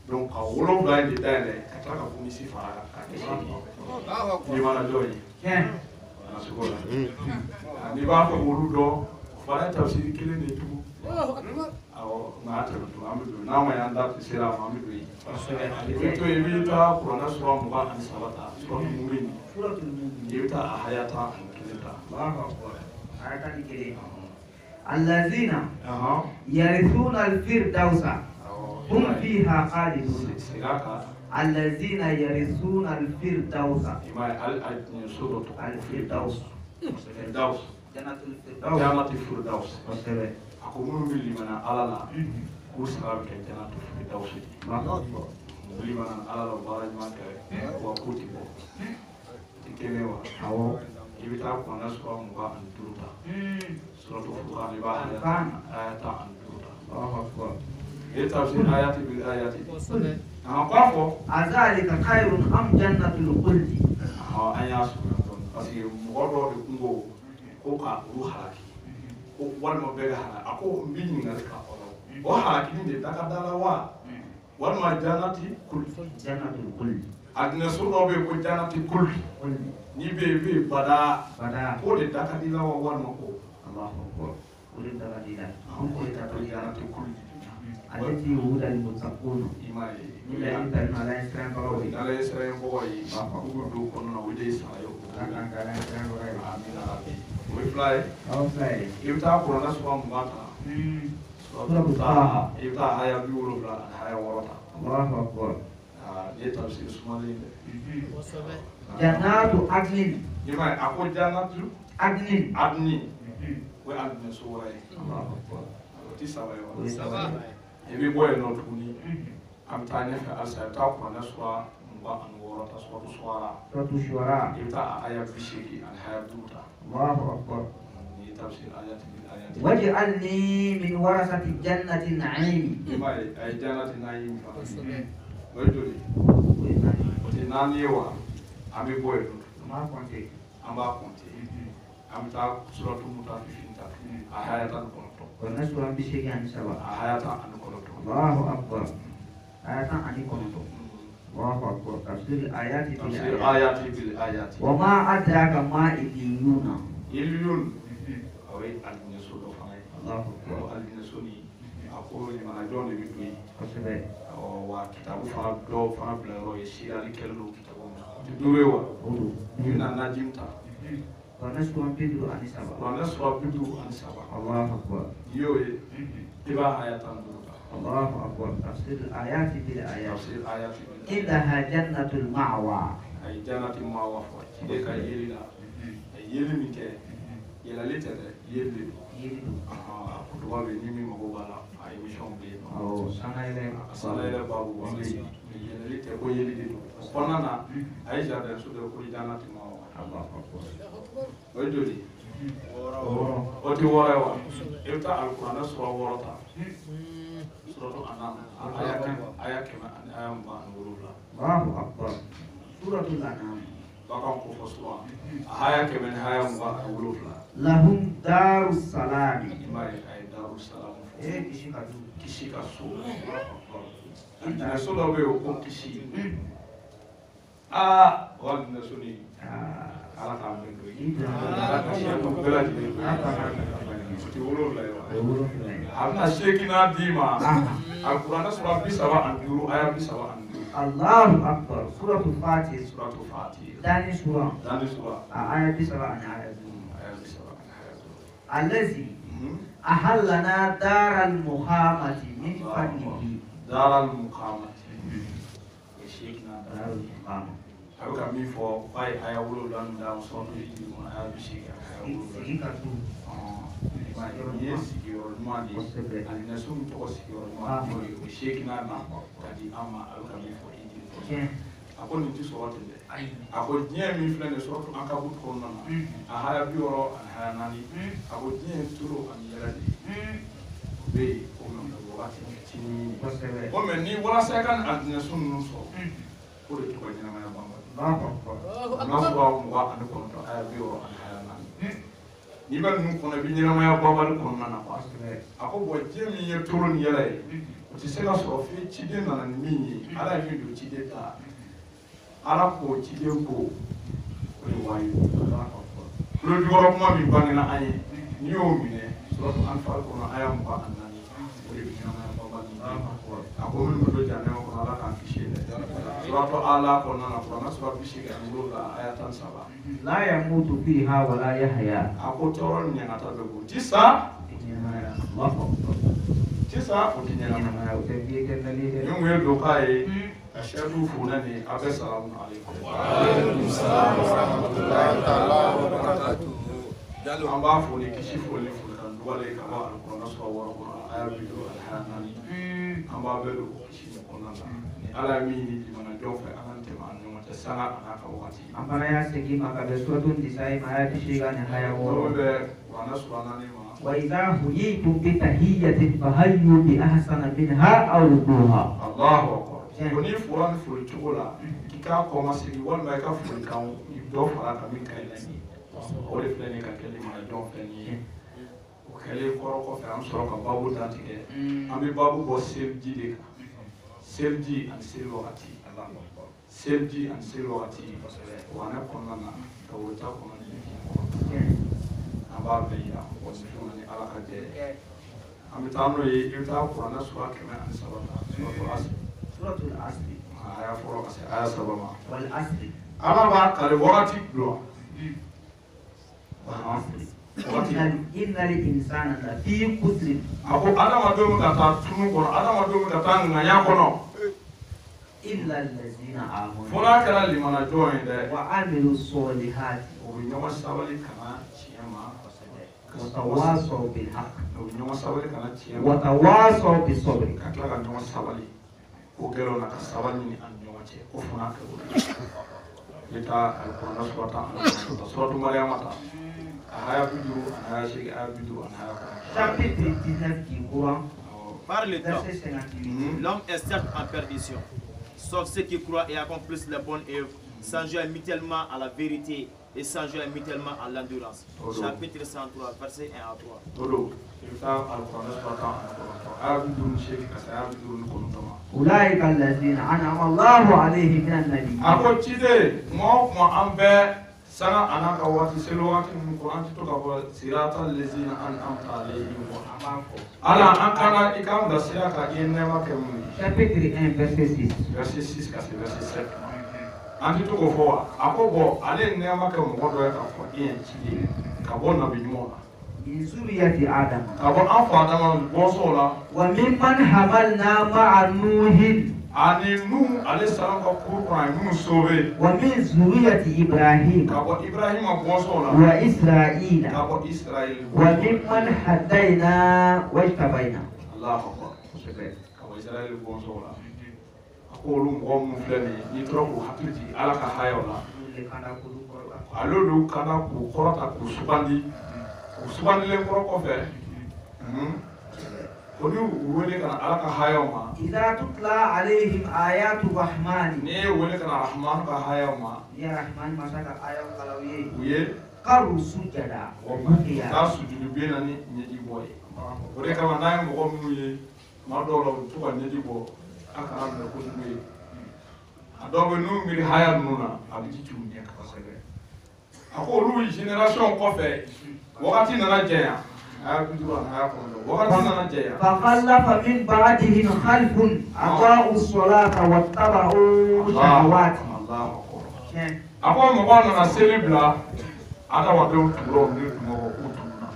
Speaker 2: donc a wolofla di dale ka tala ko misi fara ka ni mana joyi na sugola ni ba ko woludo fara tafsir kile ne tu awo na ta tu amidu na ma yanda sira amidu yi to evita qur'ana sura mu ba an sabata sura mu'min suratul mu'min evita hayata kilita Allahu akbar ayatan kire allazina yarithuna al-firdausa هم فيها خالدون الذين يرثون الفردوس الفردوس جنة الفردوس aku membeli mana alala kusra ke jana tu fidausi beli mana alala baraj maka wa kutibo tikenewa awo ibita ko naswa muba anturuta suratu furqan ibahaya ayata anturuta Allahu akbar tafsir ayati bil ayati qafo azalika khairun am jannatul khuldi ayasu parce que modo de kungo ko ka ruhalaki ko walma be hala ako mbini ngal ka o halaki ni daga dala wa walma jannati jannatul khuldi adna sudo be ko jannati khuldi ni be bada ko de daga dila wa walma ko Allahu akbar ko de daga dila ko de daga jannati khuldi alati huda al-muttaqun imai ila inta ala islam bawi ala islam bawi apa udu kono na wide sayo kan kan islam bawi amina rabbi we fly ibta ko na so mbata so ibta haya biuro bla haya warata Allahu akbar ni tafsir sumali jannatu adlin imai ako jannatu adni we adni so wai Allahu akbar tisawa ebi boy no tuni am tanya fa asa ta ko na swa mba an wora ta swa tu swara ita aya bishiki an haya duta Allahu akbar ni tafsir ayati bil ayati waj'alni min warasati jannati na'im mai ay jannati na'im fa wajuli oti nani wa ami boy no ma konte amba konte am ta suratu mutaffifin ta ayatan ko karena surah bishiki an sawa ayatan Allahu akbar ayatan ani kono Allahu akbar tafsir ayati bil ayati wa ma adraka ma iliyuna awai alnya sudo fanai Allahu akbar alnya suni ako ni mana jone bitui kasebe wa kitabu fa do fa blero yeshira likelo kitabu durewa yuna najimta karena surah bidu an sawa Allahu akbar yo tiba ayatan Allahu akbar tafsir ayati bil ayati innaha jannatul ma'wa ay jannatul ma'wa fa de ka yelina ay yelini ke yela letere yeli kudu wa be nimi mago bala ay mission be sanayle babu wa yela letere ko yeli de konana ay jardin so de ko jannatul ma'wa Allahu akbar wajodi oti wora ita alquran sura worata suratul anam ayat ayam ba nurula Allahu akbar suratul anam bakam ko faswa ayat kemen ayam ba nurula lahum darus salam mai ay darus salam kishika so ina so da we ko kishi wal nasuni ala ka men do yi ala ka shi ko bela ji ti wolo la yo amna shekina dima alquran surah bisawa anduru ayat bisawa anduru Allahu akbar suratul fatih dani surah ayat bisawa ayat bisawa
Speaker 3: الذي أهلنا دار المقامة من فضله.
Speaker 2: دار المقامة. شيخنا
Speaker 3: دار المقامة.
Speaker 2: أبغى مين فو باي أيوة لون داون صوت يجي من أبغى شيء ما يسير الماني الناس هم توسير الماني وشيخنا ما تدي أما أبغى مين فو يجي أقول نتي صوت اللي أقول نيا مين فلان صوت أنك أقول كوننا أهاي بيورو أهاي ناني أقول نيا تلو أن يلدي بي أمم الوقت تيني ومني ولا سكان الناس هم نصو كل تقولي نما يبغى ni ba nu kono bi nyama ya babal kono na kwa ako bo jemi ye toro ni yele o ti se ka so fi chide na ni mi ala mi do chide ta ala ko chide ko o ni wayi lo di woro kuma mi bangina ayi ni o mi ne so an fa kono ayam ba anani o ni nyama ya babal ni ako mi do jane ko ala kan fi suratu ala kono na Qur'an suratu shika ngula ayatan 7
Speaker 3: لا يموت فيها ولا يحيا.
Speaker 2: ako toron nya ngata bego tisa tisa utinyana nyungwe dokai ashadu funani abe salamu alaikum
Speaker 1: wa alaikum salam wa rahmatullahi ta'ala wa barakatuh
Speaker 2: dalu amba funi kishifu le fulan duwale kama alquran sawara ayabi do alhanani amba belu kishifu konana ala mini dimana jofe anante man nyumata sana anaka wakati
Speaker 3: Amana ya segi maka besuratun disai maya tishiga ni haya woro. Wa idha huyitum bi tahiyyatin fahayyu bi ahsana minha aw rudduha.
Speaker 2: Allahu akbar. Kuni furan furi chokola kika koma sigi wal mai ka furi kan do fara ka min kai lani. Ore flani ka kele ma do flani. O kele koro ko fa am soro ka babu dantige. Ambi babu bo selji de ka. Selji an selwati. Allahu akbar. Selji an selwati. Wana konna na kawuta konna ni aba beya o sifuna ni alaka de amitano yi yuta Qur'ana sura kema an sabata
Speaker 3: Suratul Asr.
Speaker 2: aya foro kasi aya sabama
Speaker 3: Wal Asr.
Speaker 2: ala ba kale wakati blo
Speaker 3: Innal insana la fi khusr.
Speaker 2: ako adama do ngata tunu kono adama do ngata ngaya kono
Speaker 3: Illa allazina amanu.
Speaker 2: fona kala limana join de
Speaker 3: Wa amilu solihati.
Speaker 2: o nyoma sabali kana chiyama
Speaker 3: Watawasaw bil haqq.
Speaker 2: o nyoma sabali kana chiyama
Speaker 3: Watawasaw bis sabr.
Speaker 2: kakla ka nyoma sabali o gelo na ka sabali ni an nyoma che o fona ka lita alquran suratu maryam ta aya bidu aya shege aya bidu aya
Speaker 3: Chapitre 19 du Coran.
Speaker 1: Par le temps,
Speaker 3: Verset 58.
Speaker 1: l'homme est certes en perdition, sauf ceux qui croient et accomplissent les bonnes œuvres, s'enjoignent mutuellement à la vérité et s'enjoignent mutuellement à l'endurance. Chapitre 103, verset 1 à 3.
Speaker 2: todo lita alquran aya bidu shege aya bidu kontoma
Speaker 3: أولئك الذين أنعم الله عليهم من النبيين.
Speaker 2: ako chide mo ambe sana anaka wati selo wati mu Qur'an to ka bo sirata allazina an'amta alayhim wa amako ala ankana ikam da siraka yenne ma ke mu
Speaker 3: Chapitre 1, verset 6.
Speaker 2: verset 6 ka verset 7 anti to go fo ako bo ale ne ma ke mu godo ka fo yen chide ka bo na bi mo
Speaker 3: من ذرية آدم.
Speaker 2: ka bo an fa da ma bo so la
Speaker 3: وممن حملنا مع نوح
Speaker 2: ani nu alayhi salam ka Qur'an nu sobe
Speaker 3: ومن ذرية إبراهيم
Speaker 2: ka bo ibrahim bo so la
Speaker 3: وإسرائيل
Speaker 2: ka bo israel
Speaker 3: وممن هدينا واجتبينا.
Speaker 2: Allah akbar ka bo israel bo so la ko lu mo mu flani ni tro ko hakiti ala ka hayola alolu kana ku korota ku subandi le ko fe ko ni wele kana ala ka hayoma
Speaker 3: إذا تتلى عليهم آيات الرحمن.
Speaker 2: ne wele kana rahman ka hayoma
Speaker 3: يا رحمن ما شاء آيات قلوية.
Speaker 2: uye
Speaker 3: قروا سجدا وبقيا.
Speaker 2: ta sujudu bena ni nyeji boy o de kama nay mo mu ye ma do lo to ka nyeji bo aka am ko ni adobe nu mi haya nuna abiji chunye ka sebe ako lu generation ko fe wakati nana jeya
Speaker 3: فخلف من بعدهم خلف أضاعوا الصلاة واتبعوا الشهوات.
Speaker 2: ako mo bana na celebra ada wa do turo ni mo ko tuna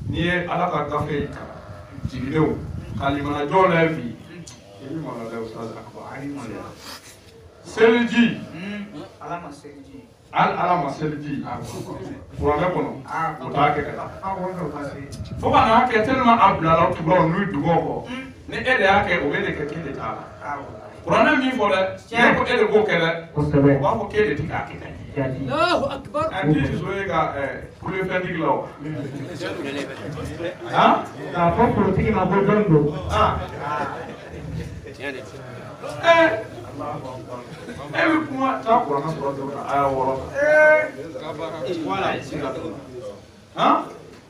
Speaker 2: Ni ye ala ka gafe jigilenw kalimana jɔn la bi i bɛ mɔna dɛ ustaz seliji
Speaker 3: ala ma seliji
Speaker 2: ala ma seliji kuranɛ kɔnɔ o t'a kɛ ka taa fo ka n'a kɛ tellement a bilala tubabu n'u dugaw kɔ ni e de y'a kɛ o bɛ de kɛ k'e de t'a la kuranɛ min fɔ dɛ ne ko e de b'o kɛ dɛ o b'a fɔ k'e de ti k'a kɛ
Speaker 4: Allahu akbar.
Speaker 2: a ti so ye ka kulefɛntigi la o
Speaker 3: k'a fɔ porotigi ma ko jɔn don
Speaker 2: e bɛ kuma taa kuranɛ sɔrɔ dɔrɔn ka aya wɔɔrɔ
Speaker 1: Voilà.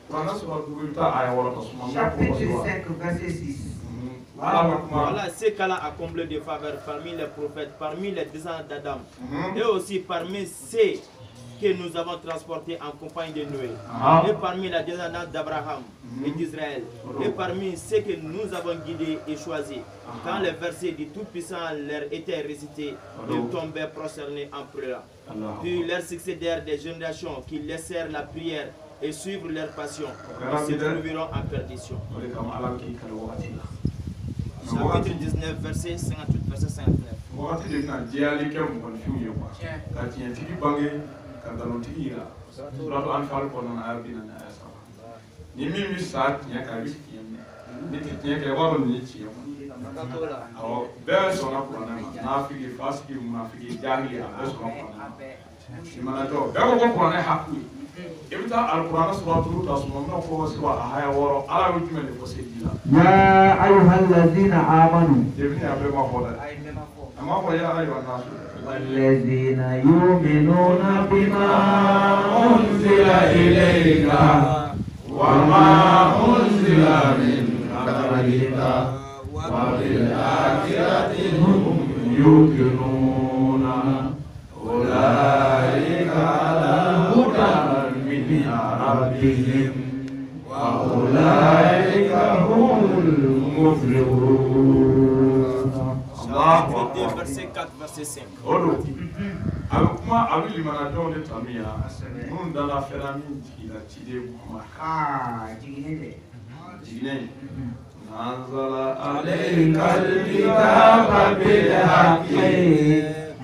Speaker 2: kuranɛ sɔrɔ duuru i bɛ taa aya wɔɔrɔ ta suma
Speaker 3: chapitre 5 verset 6
Speaker 1: Voilà ce qu'Allah a comblé de faveur parmi les prophètes, parmi les descendants d'Adam, et aussi parmi ceux que nous avons transportés en compagnie de Noé, et parmi les descendants d'Abraham et d'Israël, et parmi ceux que nous avons guidés et choisis. Quand les versets du Tout-Puissant leur étaient récités, ils tombaient prosternés en pleurant. Puis leur succédèrent des générations qui laissèrent la prière et suivre leur passion, ils se trouveront en perdition. Chapitre 19, verset 58, verset 59.
Speaker 2: Wagati de bɛna jɛyali kɛ mɔgɔninfinw ye quoi ka tiɲɛtigi bange ka nkalontigi yira suratu Anfal kɔnɔna a y'a 40 aya 3 ni min bɛ sa tiɲɛ kan a bɛ tiɲɛ minɛ ni tɛ tiɲɛ kɛ i b'a dɔn nin ye tiɲɛ kɔnɔ awɔ bɛɛ sɔnna kuranɛ ma nafigi fasigi munafigi jahili a bɛɛ sɔnna kuranɛ ma simanajɔ bɛɛ ko ko kuranɛ haku ye i bɛ taa alikuranɛ suratu ta suma min fɔ sura a haya 6 ala bɛ jumɛn de fɔ seliji la
Speaker 3: ya ayyuhallazina amanu
Speaker 2: debi a bɛɛ ma fɔ dɛ a ma fɔ ya ayyuhan nasu
Speaker 3: والذين يؤمنون بما أنزل إليك
Speaker 2: وما أنزل من قبلك وبالآخرة هم يوقنون أولئك على هدى من ربهم وأولئك هم المفلحون.
Speaker 1: Chapitre 2, verset 4, verset 5.
Speaker 2: Odo, a bɛ kuma a bɛ limanajɔnw de tanu yan minnu dala fɛnna min jigila ciden Muhamad jiginen nanzala alaykal kitaba bil haqqi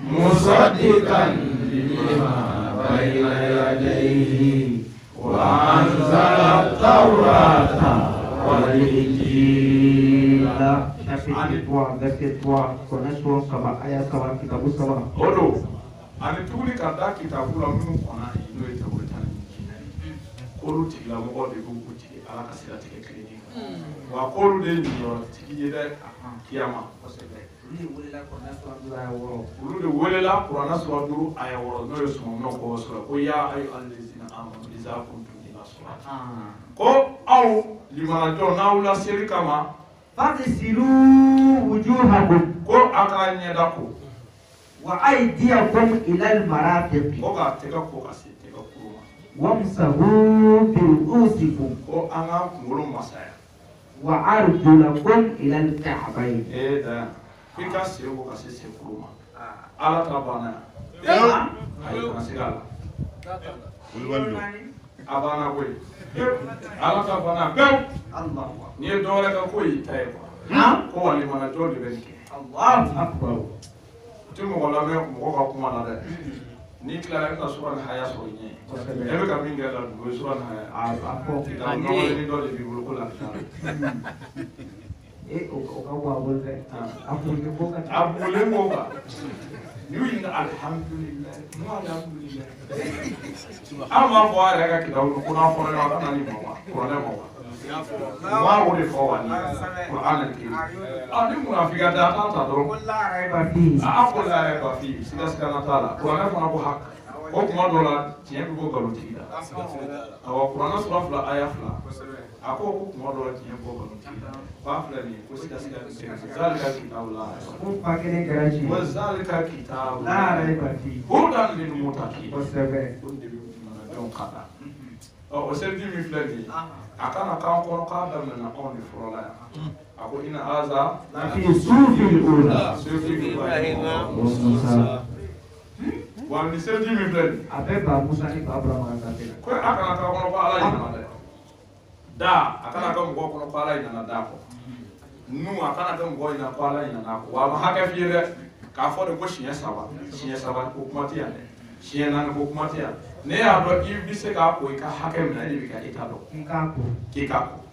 Speaker 2: musaddiqan lima bayna yadayhi wa anzala at-taurata wal injila.
Speaker 3: Chapitre 3, verset 3, connaissons Saba, Aya Saba, Kitabu Saba.
Speaker 2: Odo, ani tuguni ka da kitabu la minnu kɔnna ye n'o ye Tawureta ni Injila ye k'olu tigilamɔgɔw de b'u tigɛ Ala ka siratigɛ kilenni kan wa k'olu de ye niyɔrɔtigi ye dɛ kiyama kosɛbɛ olu de welela kuranɛ sura 5 aya 6 n'o ye sɔmɔnɔ kɔ sɔrɔ ko ya ayyuhallazina amanu iza kuntum ila salati ko aw limanajɔn n'aw laseli kama
Speaker 3: فاغسلوا وجوهكم
Speaker 2: ko a ka ɲɛda ko
Speaker 3: وأيديكم إلى المرافق
Speaker 2: ko ka tɛgɛ ko ka se tɛgɛ kuru ma
Speaker 3: وامسحوا برؤوسكم
Speaker 2: ko an ka kunkolo masaya
Speaker 3: وأرجلكم إلى الكعبين.
Speaker 2: da i ka se ko ka se sekuru ma ala ta banna yan ayi kana se a la a banna koyi ala ta banna pewu n'i ye dɔwɛrɛ kɛ ko y'i ta ye ko walimanajɔ de bɛ nin kɛ o tɛ mɔgɔ lamɛn mɔgɔ ka kuma na dɛ n'i tilara i bɛ na sura ni haya sɔrɔ i ɲɛ e bɛ ka min kɛ la dugu ye sura ni haya a fɔ nɔgɔlen dɔ de b'i bolo ko lafiya a bolilen b'o kan n'u ɲininka alihamudulilayi n'u alihamudulilayi an b'a fɔ a yɛrɛ ka kitabu ko n'a fɔra ɲɔgɔn ka na ni mɔgɔ kuranɛ mɔgɔ maa o de fɔ wa ni kuranɛ kiri ni munafika da a ta dɔrɔn a ko la yɛrɛ ba fi siga siga na t'a la kuranɛ fana ko haka o kuma dɔ la tiɲɛ bɛ bɔ nkalonitigi la awɔ kuranɛ sura 2 aya 2 a ko kuma dɔ la tiɲɛ bɔ nkalonitigi la ba filɛ nin ye ko siga siga ni tɛ zalika kitabu la wa zalika kitabu hudan lil muttaqin ko de bɛ jamanadenw kanda o seliji min filɛ nin ye a kana k'an kɔnɔ k'a daminɛna anw de fɔlɔ la yan a ko ina aza
Speaker 3: في صوف الأولى
Speaker 2: wa ni seliji min filɛ nin
Speaker 3: أبي موسى إبراهيم
Speaker 2: ko a kana k'an kɔnɔ ko ala yɛlɛma dɛ da akana ka mɔgɔ kɔnɔ ko ala ɲinana da kɔ nu akana ka mɔgɔ ɲina ko ala ɲinana kɔ wa ma hakɛ f'i ye dɛ k'a fɔ de ko siɲɛ saba ko kuma tɛ yan dɛ siɲɛ naani ko kuma tɛ yan ne y'a dɔn i bɛ se k'a ko i ka hakɛ minɛ e de bɛ ka e ta dɔn k'i k'a ko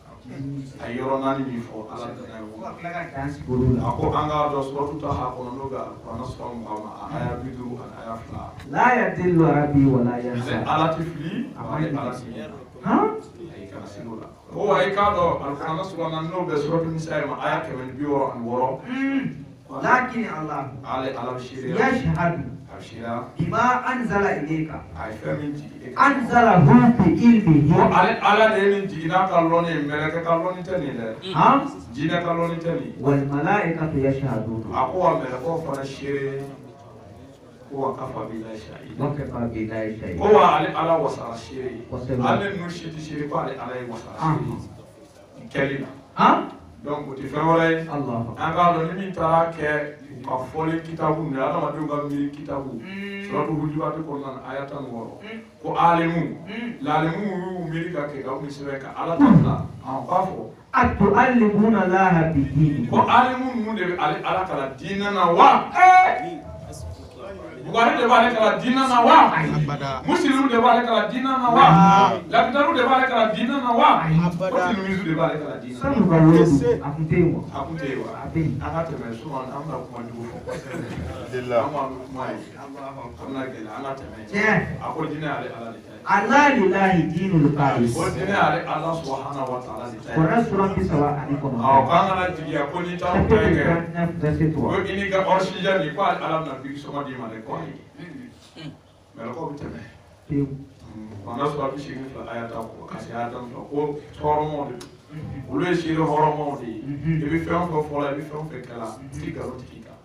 Speaker 2: a ye yɔrɔ naani min fɔ ala nana ye o a ko an k'a dɔn suratu Taha kɔnɔ n'o bɛ kuranɛ sura 20 ma a aya 50 ani aya 2
Speaker 3: la yadillu rabbi wa la yansa
Speaker 2: ala tɛ fili a ye ala si ayi kana se o la o wa i k'a dɔn kuranɛ sura 4 n'o bɛ suratu Nisa ma aya 166
Speaker 3: lakin Allah
Speaker 2: ala shiriya
Speaker 3: yashhadu
Speaker 2: ashira
Speaker 3: bima anzala ilayka
Speaker 2: ay famin ji
Speaker 3: anzala hu bi ilmihi
Speaker 2: ala de min jina kalloni meleke kalloni tani le
Speaker 3: ha
Speaker 2: jina kalloni tani
Speaker 3: wal malaikatu yashhadun
Speaker 2: akwa meleko fara shiri ko kafa billahi shahid
Speaker 3: wa kafa billahi shahid
Speaker 2: ko ala wasara shiri ala nu shiti shiri ko ala wasara shiri kelina
Speaker 3: ha
Speaker 2: donc o ti fɛn wɛrɛ ye an k'a dɔn ni min taara kɛ ka fɔli kitabu minɛ adamadenw ka miiri kitabu suratu Hujurati kɔnɔna na aya 16 ko alimu l'alimu y'u miiri ka kɛ ka u sɛbɛn ka ala ta bila an b'a fɔ
Speaker 3: atu'allimuna Allaha bidinikum
Speaker 2: ko alimu ninnu de bɛ ala kala diinɛ na wa Bugari de b'ale kala diinɛ na wa musilimu de b'ale kala diinɛ na wa lapitaru de b'ale kala diinɛ na wa musilimu de b'ale kala diinɛ na
Speaker 3: sanu ka wolo a kun tɛ yen wa
Speaker 2: a kun tɛ yen wa
Speaker 3: a bɛ yen
Speaker 2: an ka tɛmɛ souvent an bɛna kuma jugu fɔ an b'a kuma ye an bɛna gɛlɛya an ka tɛmɛ a ko diinɛ y'ale ala de ta ye
Speaker 3: Allah lillahi dinul khalis
Speaker 2: ko diinɛ y'ale ala subhanahu wa ta'ala de ta ye
Speaker 3: Quran sura 39
Speaker 2: awɔ k'an kana jigiya ko ni t'anw ta ye kɛ ko
Speaker 3: ko
Speaker 2: i n'i ka oxygène ni ko ala bɛna bigi sɔngɔ d'i ma dɛ ko ayi mais lɔgɔ bɛ tɛmɛ Quran sura 82 aya 10 ka se aya 10 ko hɔrɔnmaw de don olu ye seere hɔrɔnmaw de ye i bɛ fɛn o fɛn fɔ la i bɛ fɛn o fɛn kɛ la i tɛ nkalon tig'i kan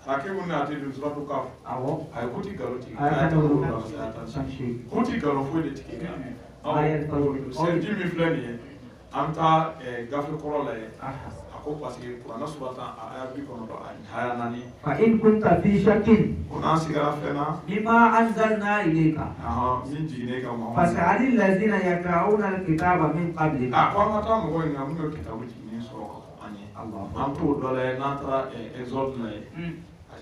Speaker 2: hakimu n'a tɛ don suratu Kaf
Speaker 3: awɔ
Speaker 2: a ye ko ti nkalon tig'i kan aya 10 ko ti nkalon foyi de tig'i kan seliji min filɛ nin ye an bɛ taa gafe kɔrɔ lajɛ a ko parce que kuranɛ sura 10 aya 90 ani aya 4
Speaker 3: fa in kunta fi shakkin
Speaker 2: ko n'an sigara fɛn na
Speaker 3: bima anzalna ilayka
Speaker 2: min jiginnen kan
Speaker 3: fas'alil ladzina yaqra'una alkitaba min qablika
Speaker 2: a ko an ka taa mɔgɔw ɲininka minnu ye kitabu jiginnen sɔrɔ ka fɔ an ye an t'o dɔ lajɛ n'an taara Exode lajɛ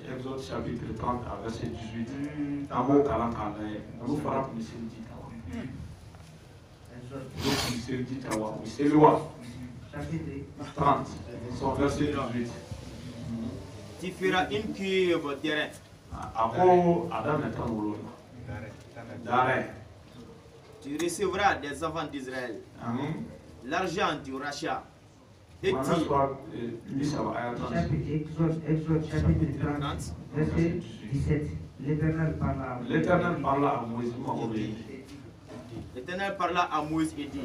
Speaker 2: Exode chapitre 30 à verset 18 an b'o kalan k'a lajɛ olu fara tun bɛ seliji ta wa olu tun bɛ seliji ta wa u bɛ seli wa
Speaker 3: chapitre
Speaker 2: 30 son verset 18
Speaker 1: Tu feras une cuve au terrain.
Speaker 2: a ko a daminɛ tan wolo d'arrêt
Speaker 1: Tu recevras des enfants d'Israël l'argent du rachat. Et
Speaker 3: chapitre Exode chapitre 30 verset 17 l'Éternel parla à Moïse.
Speaker 1: L'Éternel parla à Moïse et dit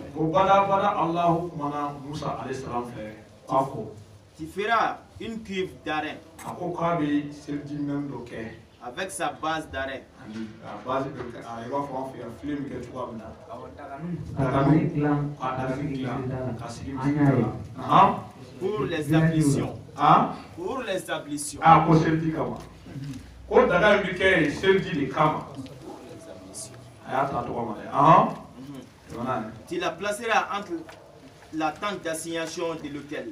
Speaker 1: tu feras une cuve d'arrêt avec sa base d'arrêt. Pour les ablutions. Pour les ablutions. Tu la placeras entre la tente d'assignation de l'autel.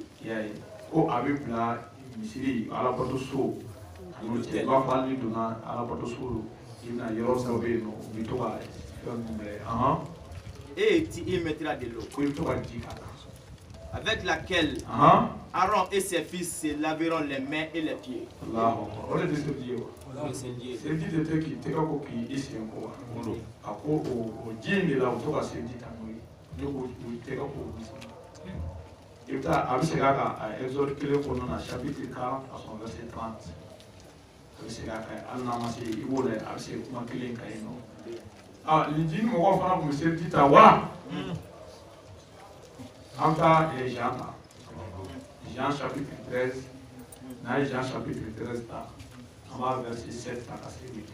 Speaker 1: Et tu y mettras de l'eau avec laquelle Aaron et ses fils se laveront les mains et les pieds.
Speaker 2: Exode chapitre 40 à son verset 30. L'Indien mɔgɔw fana tun bɛ seliji ta wa an ka Jean chapitre 13 n'a ye Jean chapitre 13 ta an b'a verset 7 ta ka se 8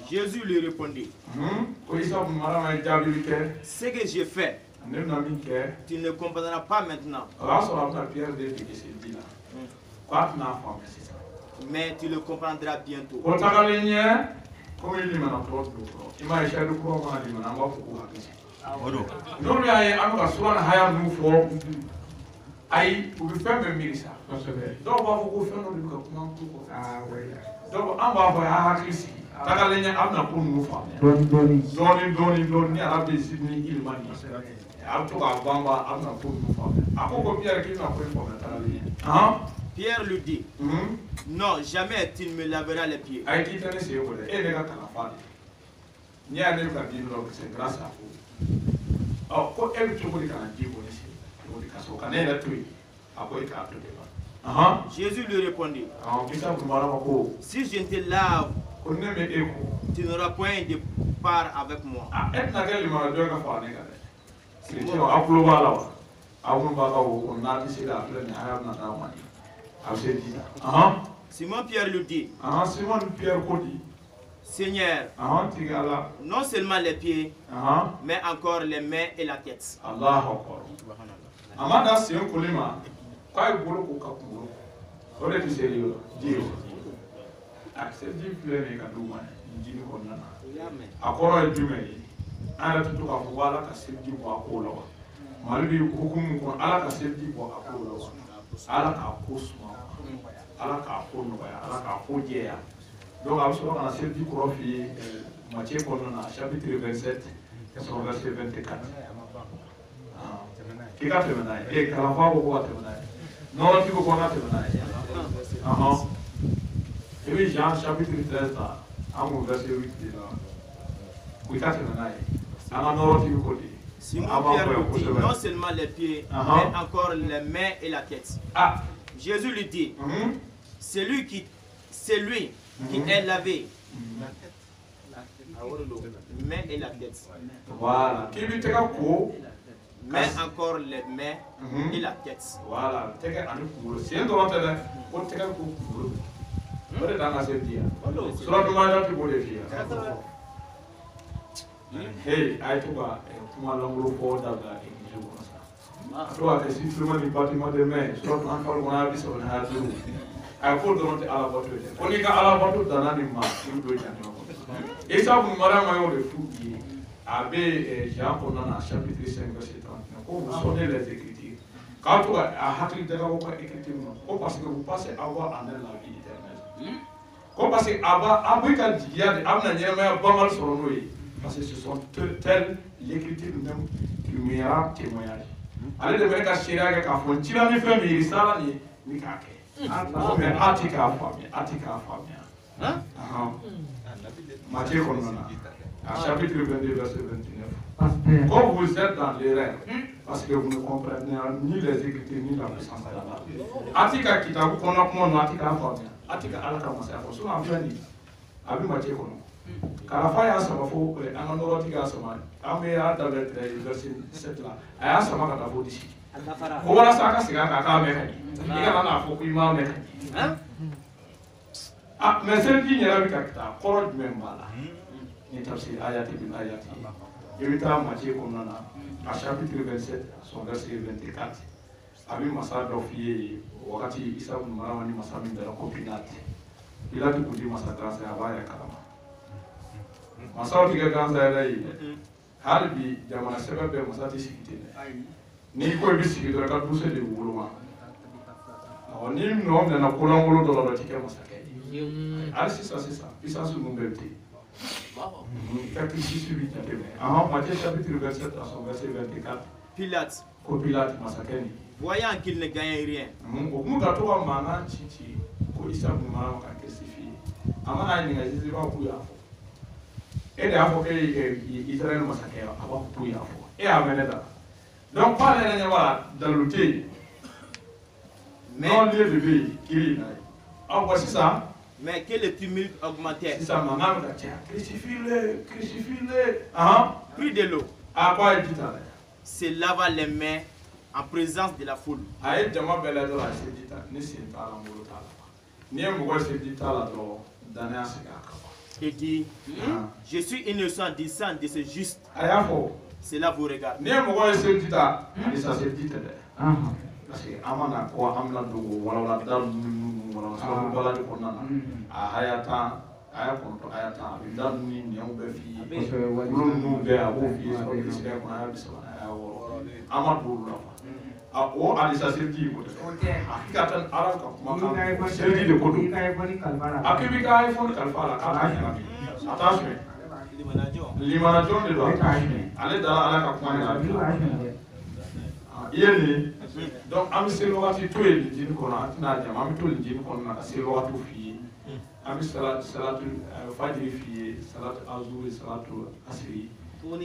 Speaker 1: Jésus lui répondit ce que j'ai fait tu ne comprendras pas maintenant, mais tu le comprendras bientôt.
Speaker 2: comme il dit maintenant trop il m'a échappé de quoi on a dit maintenant on va beaucoup hakisi non mais ay am ka suran haya nu fo ay u bi femme mirisa do ba fo ko fenno di ko kuma ko ah ouais do am ba fo ha hakisi takale nya am na ko nu fa doni arabe sidni ilmani am to ka bamba am na ko nu fa akoko Pierre qui na ko fo na takale hein
Speaker 1: Pierre lui dit non, jamais tu ne me laveras les pieds.
Speaker 2: C'est grâce à vous. Oh, quand elle te dit
Speaker 1: Jésus lui répondit si je te lave, tu n'auras point de part avec moi. Simon Pierre lui dit Seigneur, non seulement les pieds, mais encore les mains et la tête.
Speaker 2: Donc, absolument, on a servi Korofi, Matthieu Konona, chapitre 27, son verset 24. Qui a fait maintenant? Et Kalava, beaucoup a fait maintenant. Non, tu peux connaître maintenant. Et oui, Jean, chapitre 13, à mon verset 8. Qui a fait maintenant?
Speaker 1: Simon Pierre lui dit non seulement les pieds, mais encore les mains et la tête. Jésus lui dit c'est lui qui est lavé. Mains et la tête.
Speaker 2: Voilà.
Speaker 1: Mais encore les mains et la tête.
Speaker 2: Voilà. C'est un droit de hey, I took a long for that. So I see someone in Fatima de May, so I'm for one of this on her do. I put on the Alabatu. Only Alabatu than animal, you do it. It's up with Madame the food. Abbé Jean Ponana, chapitre 5, verset 30. Vous sonnez les Écritures. Quand tu as hâte de la écriture, parce que vous passez à avoir en elle la vie éternelle. Comme parce que Abba Diade, Abna Yama, Bamal Sonoé. Parce que ce sont telles l'écriture même qui meilleur témoignage. Allez de mettre à Chirac à Fon, tu vas me faire mes salariés, ni Kake. Mais Atika Famia. Matthieu Konona, chapitre 22, verset 29. Quand vous êtes dans l'erreur, parce que vous ne comprenez ni les écritures ni la puissance de la Atika Kita, vous connaissez mon Atika Famia. Atika Alaka Massa, so I'm friendly. Abi Matthieu Konona. Karafaya sama fo anganoro tiga sama ame ya dalet verset 17 la aya sama kata fo disi ko wala saka siga ka me kan iga na fo ku ima me kan mais celle qui nyara bi kakta koroj membala ni tafsir ayati bin ayati evita Matthieu Konona a chapitre 27 son verset 24 abi masa do fiye wakati Isa bin Maryam ni masa min da kopinati ila tu kudi masa grâce ya baya kalama Masao tiga ganza ya dai harbi jamana sebebe masati sikitene ni ko bi sikito ka duse de wuluma oni no me na kula ngolo do do tike masake alsi ça c'est ça puissance du monde bébé quelque chose suivi de Matthieu chapitre 27 à son verset 24
Speaker 1: Pilate
Speaker 2: masakeni
Speaker 1: voyant qu'il ne gagnait rien
Speaker 2: mu ga to mana chichi ko Isa bu mara ka kesifi amana ni ngazi ba ku ya et d'avoir Israël massacré avant pour y avoir et amener là donc pas les voilà dans l'outil mais non lieu de vie qui ah voici ça
Speaker 1: mais que le tumulte augmentait
Speaker 2: c'est ça maman me dit crucifie-le
Speaker 1: pris de l'eau
Speaker 2: à quoi il dit ça
Speaker 1: se lava les mains en présence de la foule
Speaker 2: aïe jama bela de la c'est dit ne c'est pas l'amour là ni un mot c'est dit là dans un
Speaker 1: et dit je suis innocent disant de ce juste cela vous regarde
Speaker 2: parce que amana ko amla dugo wala dal wala so bala ko nana a hayata aya kɔnɔntɔ aya tan a bɛ da ni nɛɛw bɛɛ f'i ye olu ninnu bɛɛ a b'o f'i ye sɔrɔ k'i sɛgɛn kɔnɔ aya 30 aya 6 an ma don olu la o alisa seliji ko tɛ hakikatan ala ka kumakan seliji de ko don a k'i b'i ka iphone kalifa a la k'a t'a ɲagami a t'a sɛbɛn limanajon de don a t'a sɛbɛn ale dara ala ka kuma de la i ye nin donc an bɛ seli wagati to yen nin jini kɔnɔ an tɛna jama an bɛ to nin jini kɔnɔ na ka seli wagatiw f'i ye an bɛ salatu fajiri f'i ye salatu azuri salatu asiri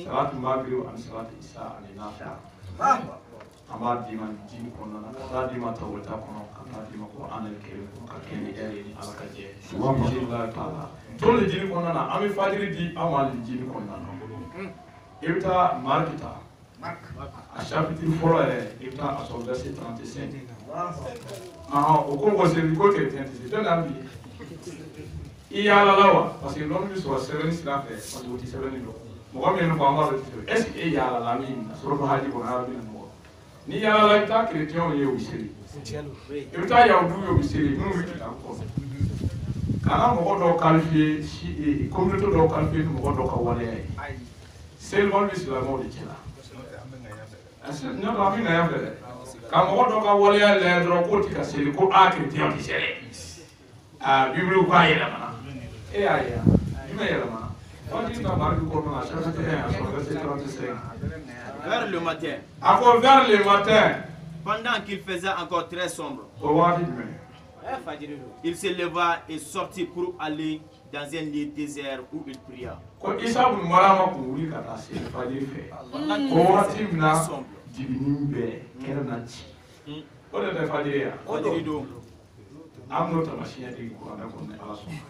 Speaker 2: salatu maghrib ani salatu isa ani nafi an b'a d'i ma jini kɔnɔ na ka taa d'i ma tawulita kɔnɔ ka taa d'i ma Qur'an al-Karim kɔnɔ ka kɛ ni heure ye ni ala ka jɛ bisimilahi taala to nin jini kɔnɔ na an bɛ fajiri di aw ma nin jini kɔnɔ na i bɛ taa mariki ta a chapitre fɔlɔ yɛrɛ i bɛ taa a sɔrɔ verset 35 o ko mɔgɔ seli ko chrétien tɛ se jɔn n'a bi i yaalala wa parce que n'olu bɛ sɔrɔ sɛbɛnni sira fɛ parce que o tɛ sɛbɛnni dɔn mɔgɔ min fɔ an b'a dɔn est ce que e yaalala min na sɔrɔ ko haji kɔnɔ arabi na mɔgɔ ni yaalala i bɛ taa chrétien ye o bɛ seli i bɛ taa yahudu ye o bɛ seli minnu bɛ kitabu kɔfɛ kana mɔgɔ dɔw qualifié communauté dɔw qualifié ni mɔgɔ dɔw ka waleya ye seliman bɛ silamɛw de cɛla ne ko an bɛ na yan fɛ dɛ ka mɔgɔ dɔ ka waleya lajɛ dɔrɔn k'o tɛ ka seli ko chrétien tɛ seli bibiliw k'a yɛlɛmana e y'a ye jumɛn yɛlɛmana waati ka mariki kɔnɔna na chapitre 1 a sɔrɔ verset 35
Speaker 1: vers le matin
Speaker 2: a ko vers le matin
Speaker 1: pendant qu'il faisait encore très sombre
Speaker 2: o waati jumɛn
Speaker 1: il se leva et sortit pour aller dans un lieu désert où il pria.
Speaker 2: Ko Isa bin Marama kun wuli ka taa seli fajiri fɛ o waati min na jibinin bɛɛ kɛra na ci o de tɛ fajiri ya
Speaker 1: fajiri don
Speaker 2: an n'o tamasiyɛn de kuranɛ kɔnɔ ni ala sɔnna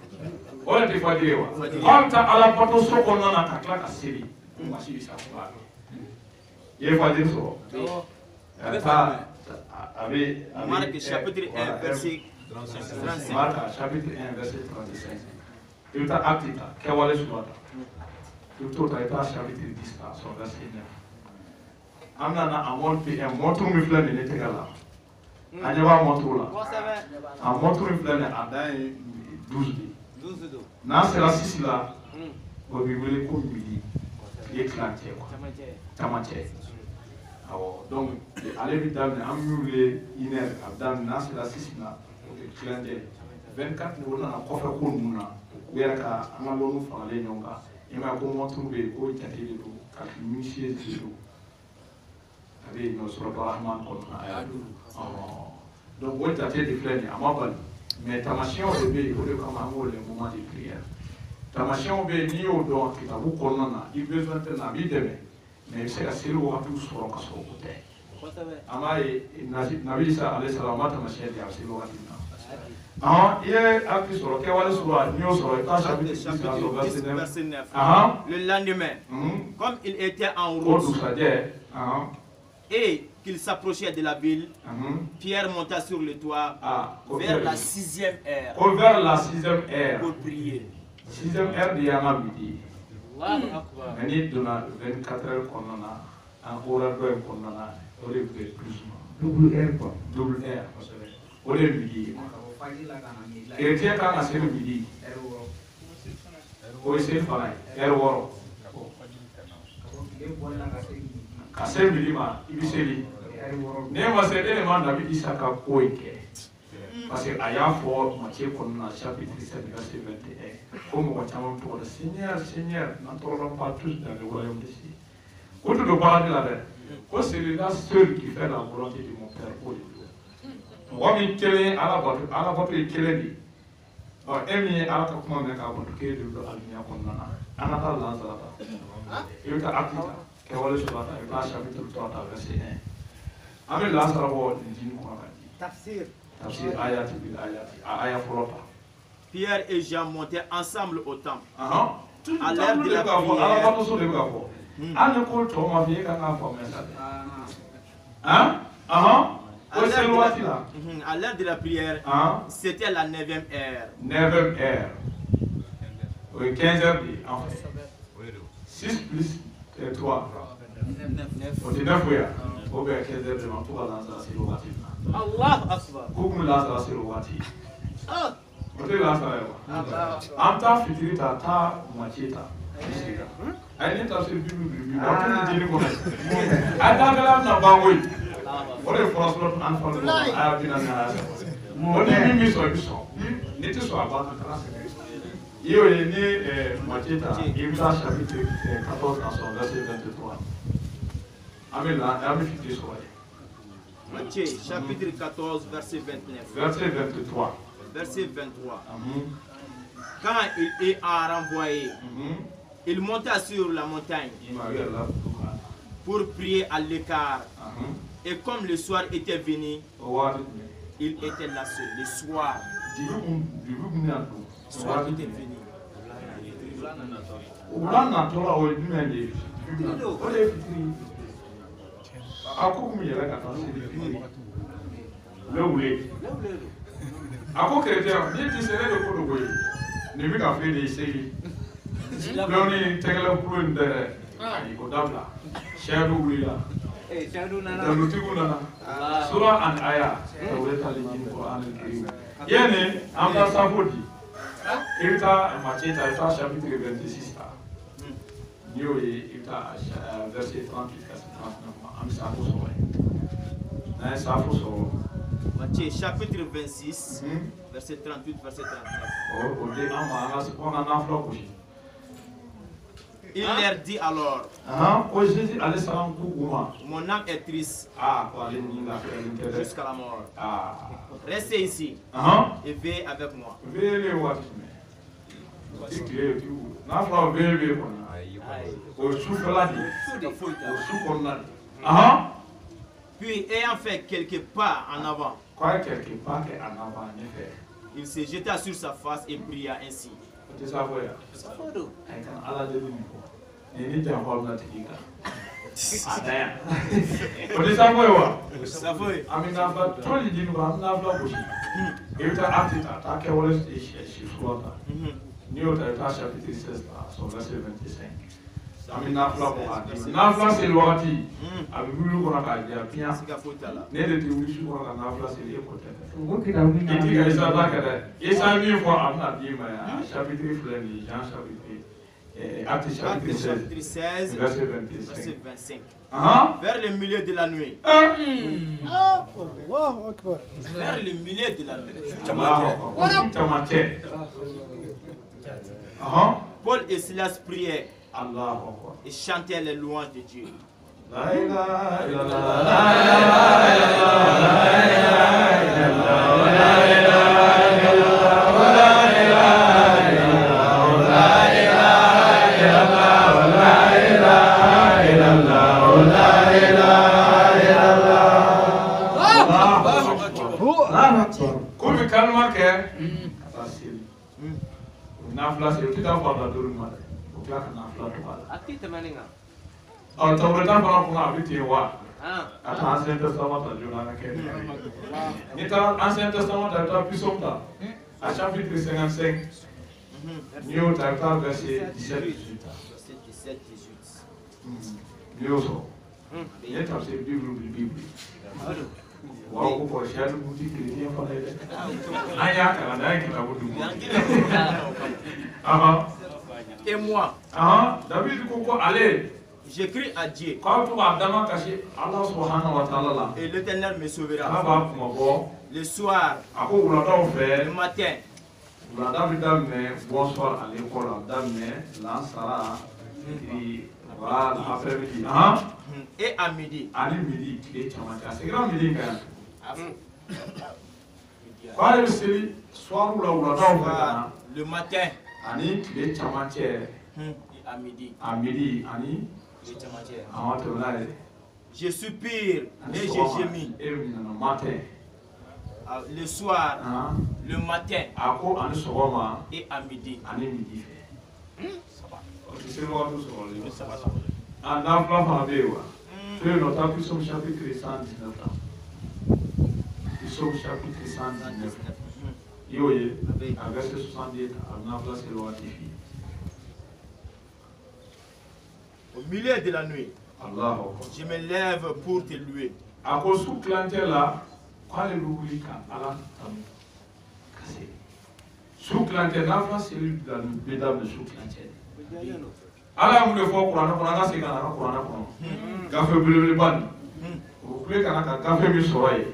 Speaker 2: o de tɛ fajiri ye wa aw bɛ taa ala bato so kɔnɔna na ka tila ka seli masi Isa kun b'a i ye fajiri sɔrɔ a bɛ
Speaker 1: Marc chapitre 1 verset 35
Speaker 2: Marc chapitre 1 verset 35 i bɛ taa acte ta kɛwale suba ta i bɛ t'o ta i bɛ taa chapitre 10 ta sɔrɔ verset 9 an bɛna na a montre min filɛ nin ne tɛgɛ la a ɲɛ b'a montre la a montre min filɛ nin a dan ye 12 de n'an sera 6 la o b'i wele ko midi tile tilancɛ quoi camancɛ awɔ donc ale bɛ daminɛ an bɛ wele 1 heure a bɛ daminɛ n'an sera 6 la o bɛ tilancɛ 24 o nana kɔfɛ ko ninnu na u yɛrɛ ka an ka lɔnniw faralen ɲɔgɔn kan i m'a ye ko montre bɛ yen ko jate de don calcul minutieux de don a bɛ yen nɔ sɔrɔtɔ Rahman kɔnɔna a y'a don donc o jate de filɛ nin ye a ma bali mais tamasiyɛnw de bɛ yen o de kama an b'o les moments de prière tamasiyɛnw bɛ yen n'i y'o dɔn kitabu kɔnɔna na i besoin tɛ na a b'i dɛmɛ mais i bɛ se ka seli wagatiw sɔrɔ ka sɔrɔ o tɛ an b'a ye nabi Isa alayhi salam ma tamasiyɛn di a bɛ seli wagati min na i ye acte sɔrɔ kɛwale suba n'i y'o sɔrɔ i bɛ taa chapitre 10 verset 9
Speaker 1: le lendemain comme il était en
Speaker 2: o
Speaker 1: route
Speaker 2: dugusajɛ
Speaker 1: et qu'il s'approchait de la ville, Pierre monta sur le toit vers la 6e heure
Speaker 2: vers la 6e heure
Speaker 1: pour prier.
Speaker 2: 6e heure de yanga midi mais ni donna 24 heures kɔnɔna na an horaire dɔ in kɔnɔna na o de bɛ plus
Speaker 3: double heure quoi
Speaker 2: double heure kosɛbɛ o de ye midi ye chrétien kan ka seli midi o ye seli fana ye heure 6 ka se midi ma i bɛ seli ne ma se ne de ma nabi Isa ka ko in kɛ parce que a y'a fɔ Matthieu kɔnɔna na chapitre 7 verset 21 ko mɔgɔ caman bɛ tɔgɔ da Seigneur Seigneur n'entrerons pas tous dans le royaume des cieux ko to do paradis la dɛ ko c'est là seul qui fait la volonté de mon père o de don mɔgɔ min kelen ala bato ye kelen de e min ye ala ka kuma mɛn k'a bato k'e de don alimuya kɔnɔna na an ka taa Lazare ta i bɛ taa acte ta kɛwale suba ta i bɛ taa chapitre 3 ta verset 1 an bɛ Lazare bɔ Injili kɔnɔ ka di tafsir ayati bil ayati aya fɔlɔ ta
Speaker 1: Pierre et Jean montaient ensemble au temple.
Speaker 2: À l'heure de la prière.
Speaker 1: À l'heure de la prière, c'était la 9e heure.
Speaker 2: 9e heure. Oui, 15 heures. 6 plus 3. 9 heures. Au bien 15 heures de l'entour à Lazare, c'est le wati.
Speaker 1: Allah Akbar.
Speaker 2: Comme Lazare, c'est le wati. Côté là, ça va. Anta fitiri ta ta macheta. Ai ne ta se bibu bibu. Ba tu ni ko. Ata kala na ba woi. Ore France lot an fa lo. Ai bi na na. Mo ni mi so bi so. Ni ti so aba na kala se. Io e ni macheta. Ibsa chapitre 14 verset 23. Amen là, amen fitiri so.
Speaker 1: Matthieu chapitre 14 verset 29.
Speaker 2: Verset 23.
Speaker 1: Verset 23. Quand il est renvoyé, il monta sur la montagne pour prier à l'écart. Et comme le soir était venu, il était là seul. Le soir, le soir était venu.
Speaker 2: Ako chrétien, ni ti sele de ko do boy. Ni bi ka fe de sey. Loni tegala ko ndere. Ai ko dabla. Shadu wila.
Speaker 3: Shadu nana.
Speaker 2: Da lutigu nana. Sura an aya. Tawreta lijin Qur'an al-Karim. Yene amda sabodi. Ita macheta ita chapitre 26 ta. Nio ita verset 38 39. Am sa ko so. Na sa ko so.
Speaker 1: Matthieu chapitre 26, verset 38, verset 39. Il leur dit alors, mon âme est triste jusqu'à la mort. Restez ici et veillez avec moi. Puis, ayant fait quelques pas en avant, il se jeta sur sa face et pria ainsi.
Speaker 2: Nafla c'est le wati. Avec lui, on a bien. Ne de tu on a nafla c'est le côté. Et ça va que et ça mieux fois on a dit mais chapitre fleuve Jean chapitre Acte chapitre 16 verset 25.
Speaker 1: Vers le milieu de la nuit. Vers le milieu de la nuit. Paul et Silas priaient et chantaient les louanges de Dieu.
Speaker 2: Comme calme que nafla c'est tout à fait dans le monde. Oh, tu veux t'en pour habiter wa? Attends, Ancien Testament, tu as dit. Ancien Testament, tu as plus sombre. À chapitre 55, New Tata, verset 17-18.
Speaker 1: Verset 17-18.
Speaker 2: New so. Il y a une Bible. Wow, pour cher le boutique chrétien, il fallait. Aya, Canada, qui l'a voulu.
Speaker 1: Et moi,
Speaker 2: David Koko, allez.
Speaker 1: j'écris à Dieu. Et l'Éternel me sauvera. Le soir, le matin.
Speaker 2: Bonsoir à l'école, après-midi.
Speaker 1: Et à midi.
Speaker 2: C'est grand midi quand même. Soir
Speaker 1: le matin.
Speaker 2: Ani kile chamache
Speaker 1: à midi.
Speaker 2: À midi, ani
Speaker 1: je soupire et je gémis. Le soir, le matin et à midi. Au milieu de la nuit, je me lève pour te louer.
Speaker 2: Souklante nafla cellule de la bédame de souklante. Ala mu de fo Qur'an ko nga se kana Qur'an ko. Gafe bele ban. O kule kana ka gafe mi soye.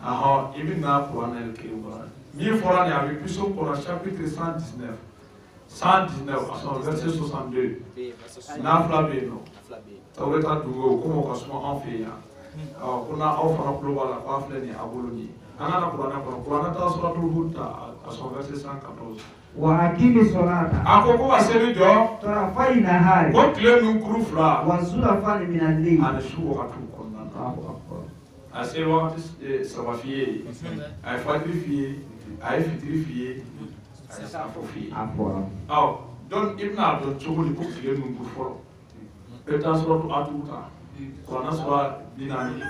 Speaker 2: Aha, ibina Qur'an el Kirimba. Mi fora ni avec plus au Qur'an chapitre 119. 119 verset 62. Nafla be no. Tawreta dugo ko ko suma en fait ya. Kuna au fana kulo bala ko afle ni abuluni. Ana Qur'an ta suratul Hud à son verset 114.
Speaker 3: Wa akimi salata.
Speaker 2: Akoko waseli jo.
Speaker 3: Tarafai nahari.
Speaker 2: Ko kile nu kurufla.
Speaker 3: Wa zulafani min al-layl.
Speaker 2: Ana shuwa katu konna. Allahu akbar. Ase wakati sabafiye. Ay fadrifiye, ay fitrifiye, ay safofiye.
Speaker 3: Afwa.
Speaker 2: Aw, don ibn Abdul Chogoli ko kile nu kurufla. Eta suratu atuta. Qur'an sura binani.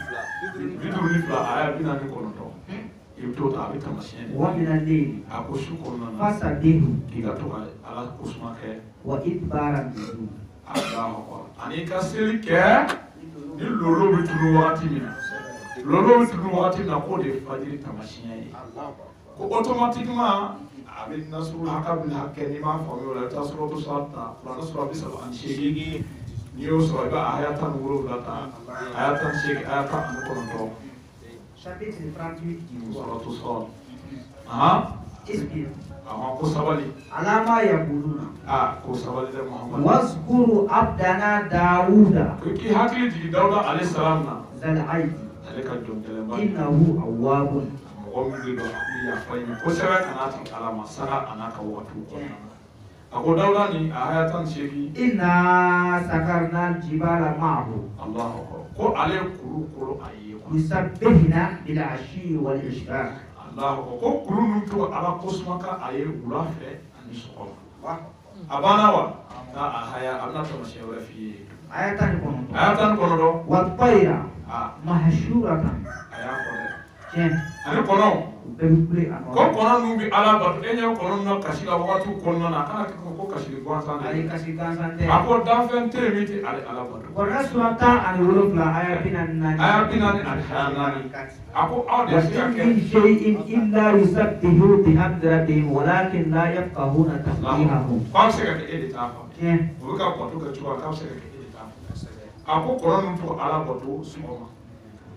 Speaker 2: Biduni fla aya binani konoto. Ibtota abita machine.
Speaker 3: Wa min al-layl.
Speaker 2: Ako shukonna.
Speaker 3: Fasabihu.
Speaker 2: Igatoka ala kusmake.
Speaker 3: Wa idbaran nujum.
Speaker 2: Allahu akbar. Ani kaseli ke ni lolo bitunu wakati mina. Lolo bitunu wakati na ko de fajiri tamashinya yi. Ko automatiquement abin nasru hakabil hakani ma fami wala tasrutu satta wala nasru bi sab'an shegi ni yo so ba ayatan wuro data ayatan shegi ayatan an ko to
Speaker 3: Chapitre 38 du
Speaker 2: suratu sad. Aha.
Speaker 3: Isbir.
Speaker 2: Aha ko sabali.
Speaker 3: Alama yaquluna.
Speaker 2: Ko sabali de Muhammad.
Speaker 3: Wazkuru abdana Dawuda.
Speaker 2: Ko ki hakili di Dawuda alayhi salam na.
Speaker 3: Zal aidi.
Speaker 2: Aleka jongele ba.
Speaker 3: Innahu awwabun.
Speaker 2: Mɔgɔ do ya fayini kosɛbɛ kana ti alama saga anaka waatu kɔnɔna na a ko Dawuda ni a haya 18
Speaker 3: Inna sakarna jibala ma'ahu.
Speaker 2: Allahu akbar ko ale kuru kuru a ye
Speaker 3: Yusabbihna bil ashi wal ishraq.
Speaker 2: Allahu akbar ko kuru nun to ala kosmaka a ye wula fɛ ani sɔgɔma a banna wa a haya a bɛna tamasiyɛn wɛrɛ f'i ye
Speaker 3: Ayatan kono.
Speaker 2: a y'a 19
Speaker 3: Wa tayra
Speaker 2: a
Speaker 3: mahshuratan.
Speaker 2: y'a fɔ dɛ
Speaker 3: Tiens.
Speaker 2: ani kɔnɔw
Speaker 3: Bebule
Speaker 2: ko kɔnɔ ninnu bɛ ala bato e ɲɛ kɔnɔ na kasi la wagati kɔnɔna na a kana kɛ ko kasi gansan de
Speaker 3: Ali kasi gansante.
Speaker 2: a ko danfɛn tɛ min tɛ ale ala bato
Speaker 3: Qur'an surata ani wolofla aya binani.
Speaker 2: aya binani ani haya naani a ko aw de se ka kɛ
Speaker 3: وَإِنْ شَيْءٍ إِلَّا يُسَبِّحُ بِحَمْدِ رَبِّهِمْ وَلَكِنْ لَا يَفْقَهُونَ تَسْبِيحَهُم.
Speaker 2: k'aw bɛ se ka kɛ e de t'a faamu
Speaker 3: Tiens.
Speaker 2: o bɛ ka bato kɛ cogoya k'aw bɛ se ka kɛ e de t'a faamu a ko kɔnɔ ninnu to ala bato sɔgɔma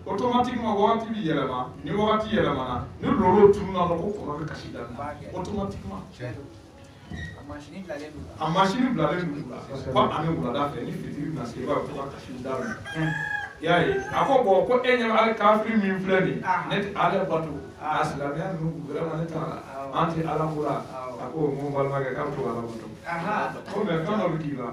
Speaker 2: automatiquement wagati bɛ yɛlɛma ni wagati yɛlɛmana ni lolo tununa ko kɔnɔ bɛ kasi daminɛ automatiquement a machine bilalen don ko ani wulada fɛ ni fitiri bɛna se i b'a ye ko ka kasi daminɛ y'a ye a ko bɔn ko e ɲɛ bɛ ale kafiri min filɛ nin ne tɛ ale bato a silamɛya ninnu vraiment ne t'a la an tɛ ala ko la a ko mun balimakɛ k'a bɛ to ala bato ko mɛ fɛn dɔ bɛ k'i la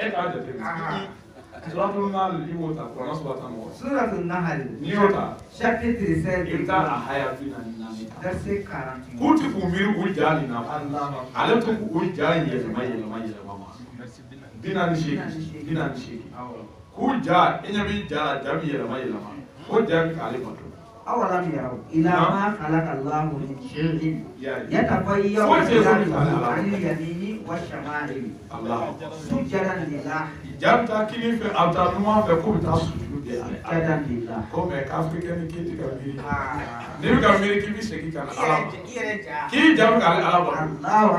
Speaker 2: e t'a jateminɛ suratul nahl i b'o ta kuranɛ sura 10
Speaker 3: Suratul Nahl.
Speaker 2: n'i y'o ta
Speaker 3: Chapitre 16.
Speaker 2: i bɛ taa a haya 44 ta
Speaker 3: Verset 41.
Speaker 2: k'u ti k'u miiri u ja nin na ale to k'u ja yɛlɛma ma 48 k'u ja e ɲɛ b'i ja la ja bɛ yɛlɛma o ja bɛ k'ale bato
Speaker 3: أولم يروا إلى ما خلق الله من شيء يتغير عن اليمين والشمال سجدا لله
Speaker 2: jam ta kini fɛ a bɛ taa numan fɛ k'u bɛ taa sujudu kɛ
Speaker 3: سجدا لله
Speaker 2: ko mɛ k'afirikɛ ni k'i ti ka miiri n'i bɛ ka miiri k'i bɛ segin ka na ala ma k'i ja bɛ k'ale ala bato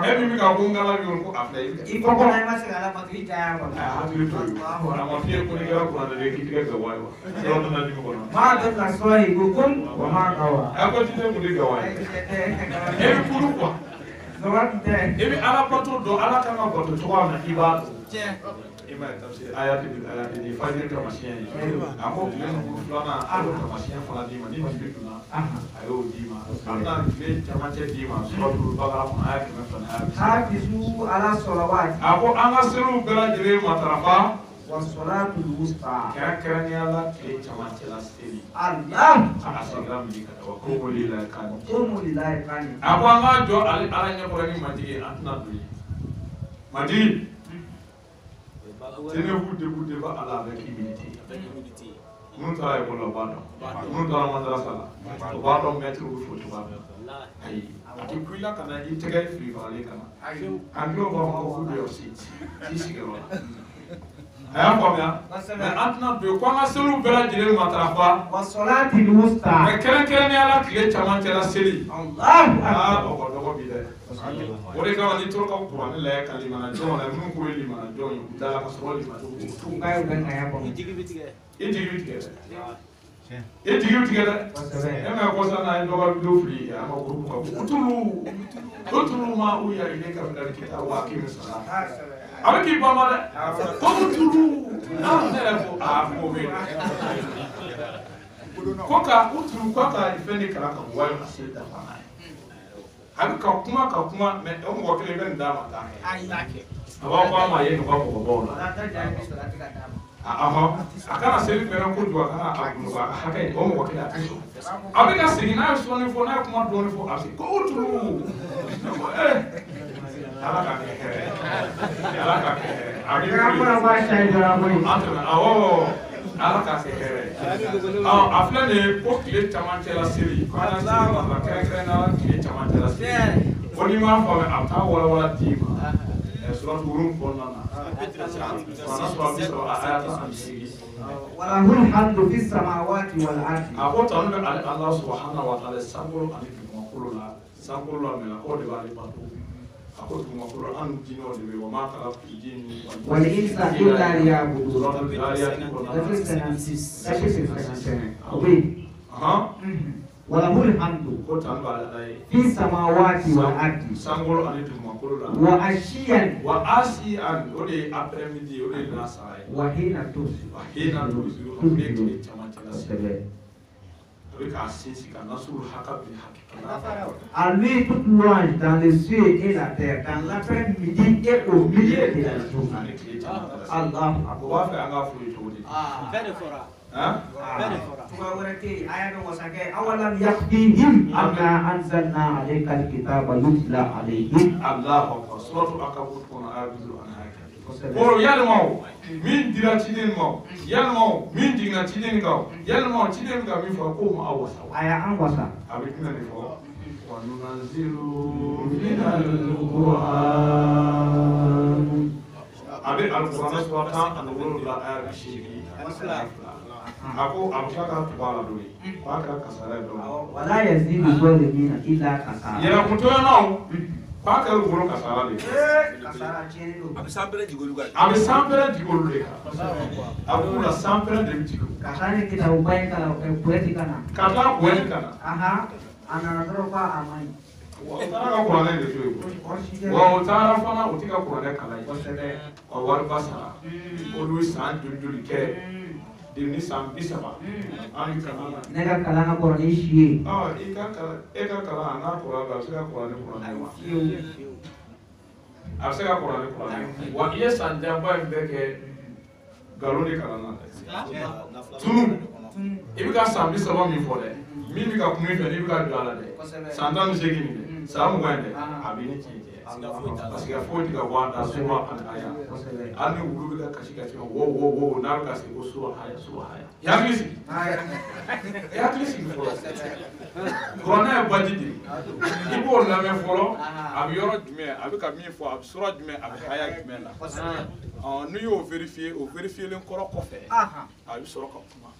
Speaker 2: e min bɛ ka ko n kala min ko a filɛ i bɛ
Speaker 3: I ko ko ma se ala ma ti ja ba
Speaker 2: hakili to yen a ma f'i ye ko n'i kɛra kuranɛ de k'i tigɛ gawa ye wa yɔrɔ dɔ la dimi kɔnɔ
Speaker 3: ma da la soyi ko kun wa ma kawa
Speaker 2: a ko ti tɛ mun de gawa ye e bɛ kuru kuwa
Speaker 3: zawat te
Speaker 2: e bɛ ala bato dɔn ala kan ka bato cogoya min na i b'a dɔn ayati di fajiri tamasiyɛn ye a ko tile ninnu filanan a y'o tamasiyɛn fana d'i ma ni jibi dunna a y'o d'i ma a bɛna tile camancɛ d'i ma suratul bakara kɔnɔ aya 200
Speaker 3: hafizu ala salawat
Speaker 2: a ko an ka seliw bɛɛ lajɛlen matarafa
Speaker 3: wa salatul wusta
Speaker 2: kɛrɛnkɛrɛnnenya la tile camancɛla seli
Speaker 3: Allah
Speaker 2: a seginna mili ka taa ko wuli la kan
Speaker 3: qumu lillahi qani
Speaker 2: a ko an ka jɔ ale ala ɲɛkɔrɔ ni majigi ye an tɛna don ye majigi tenez-vous debout devant Allah avec humilité. Nous taara école la b'a dɔn nous taara madrasa la o b'a dɔn maître bɛ fo cogoya min na ayi a tɛ ku i la ka na i tɛgɛ fili fagalen kama anglais b'a fɔ ko who do your seat i sigiyɔrɔ la a y'a faamuya mɛ an tɛna don ko an ka seliw bɛɛ lajɛlen matarafa
Speaker 3: wa salatul wusta
Speaker 2: mɛ kɛrɛnkɛrɛnnenya la tile camancɛ la seli
Speaker 3: Allah
Speaker 2: aa o ka dɔgɔ bi dɛ o de kama ni toro ka kuranɛ lajɛ ka limana jɔn la minnu ko ye limana jɔn ye u dala ka sɔrɔ limana jɔn
Speaker 3: ngai udah ngaya kok
Speaker 1: I jigi bɛ tigɛ.
Speaker 2: e jigi bɛ tigɛ dɛ e jigi bɛ tigɛ dɛ e ma kɔsa n'a ye dɔ ka video fili a ma groupe ka o tulu ma u yɛrɛ ne ka bɛn kita wa kɛmɛ sara a bɛ k'i ban ma dɛ o tulu n'a ne yɛrɛ ko a ko bɛ ko ka o tulu ko ka fɛn de kalan ka wari ka se dafa n'a ye a bɛ ka kuma mɛ o mɔgɔ kelen bɛ nin d'a ma k'a kɛ a b'a fɔ a ma ye ka mɔgɔbaw la a kana seli fɛnɛ kojugu a kana a gunuba a ka hakɛ o mɔgɔ kelen a tɛ sɔn a bɛ ka segin n'a ye sɔɔni fɔ n'a ye kuma dɔɔni fɔ a bɛ ko o tulu ne ko ala ka kɛ hɛrɛ ala ka kɛ hɛrɛ a bɛ ala ka kɛ hɛrɛ a filɛ nin ye ko tile camancɛla seli ko an ka seli ma kɛrɛnkɛrɛnnenya tile camancɛla seli ko n'i m'a faamu a bɛ taa walawala d'i ma suratu Rum kɔnɔna na
Speaker 3: وله الحمد في السماوات والأرض.
Speaker 2: أقول تعالى الله سبحانه وتعالى سامبل أني بمقولة لا سامبل لا من أقول دبالي باتو أقول بمقولة أن جينو دبي وما كلا في جين
Speaker 3: والإنس إلا ليعبدون. وله الحمد في السماوات والأرض وعشيا وحين à lui toute louange dans les cieux et la terre, dans l'après-midi et au milieu de la journée. Allah Akbar. أولم يكفيهم أنا أنزلنا عليك الكتاب يتلى عليهم.
Speaker 2: الله أكبر. سورة أكبر كنا أبدو أنها. Oro yalmo min dira chiden mo yalmo min digna chiden gaw yalmo chiden gaw mi fa ko ma awasa
Speaker 3: aya an wasa
Speaker 2: abikina ni fo wa nunzilu min al-Qur'an abi al-Qur'an swata an wulu la aya shiri ako amshaka tubala dole baka kasala do
Speaker 3: wala yazidu zalimina illa kasara
Speaker 2: ya kutoya nawo baka wulu kasala de
Speaker 3: kasara cheni do
Speaker 5: abi sampere jigolu ga
Speaker 2: abi sampere jigolu de abu la sampere de jigolu
Speaker 3: kasani kita ubaya kala poeti kana
Speaker 2: kata poeti kana
Speaker 3: aha ananadro kwa amani
Speaker 2: Utara Qur'an de joyo. Wa utara fana utika Qur'an kala yi. Wa warba sara. Olu san juli ke. Dini san bisaba. Ani kana.
Speaker 3: Nega kala na Qur'an shi.
Speaker 2: Ah, eka kala na Qur'an ba sika Qur'an wa. Asika Qur'an. Wa iya san jamba mbeke galoni kala na. Tunu. Ibika san bisaba mi fole. Min bi ka kuma fɛ n'i bɛ ka don a la dɛ san 18 nin dɛ san 20 dɛ a bɛ ni tiɲɛ cɛ parce que foyi tɛ ka bɔ a da sura ani aya hali ni wulu bɛ ka kasi kasi wo n'a bɛ ka se ko sura haya i hakili sigi fɔlɔ kuranɛ ye baji de i b'o lamɛn fɔlɔ a bɛ yɔrɔ jumɛn a bɛ ka min fɔ a bɛ sura jumɛn a bɛ haya jumɛn na n'i y'o vérifier o vérifielen kɔrɔ kɔfɛ a bɛ sɔrɔ ka kuma.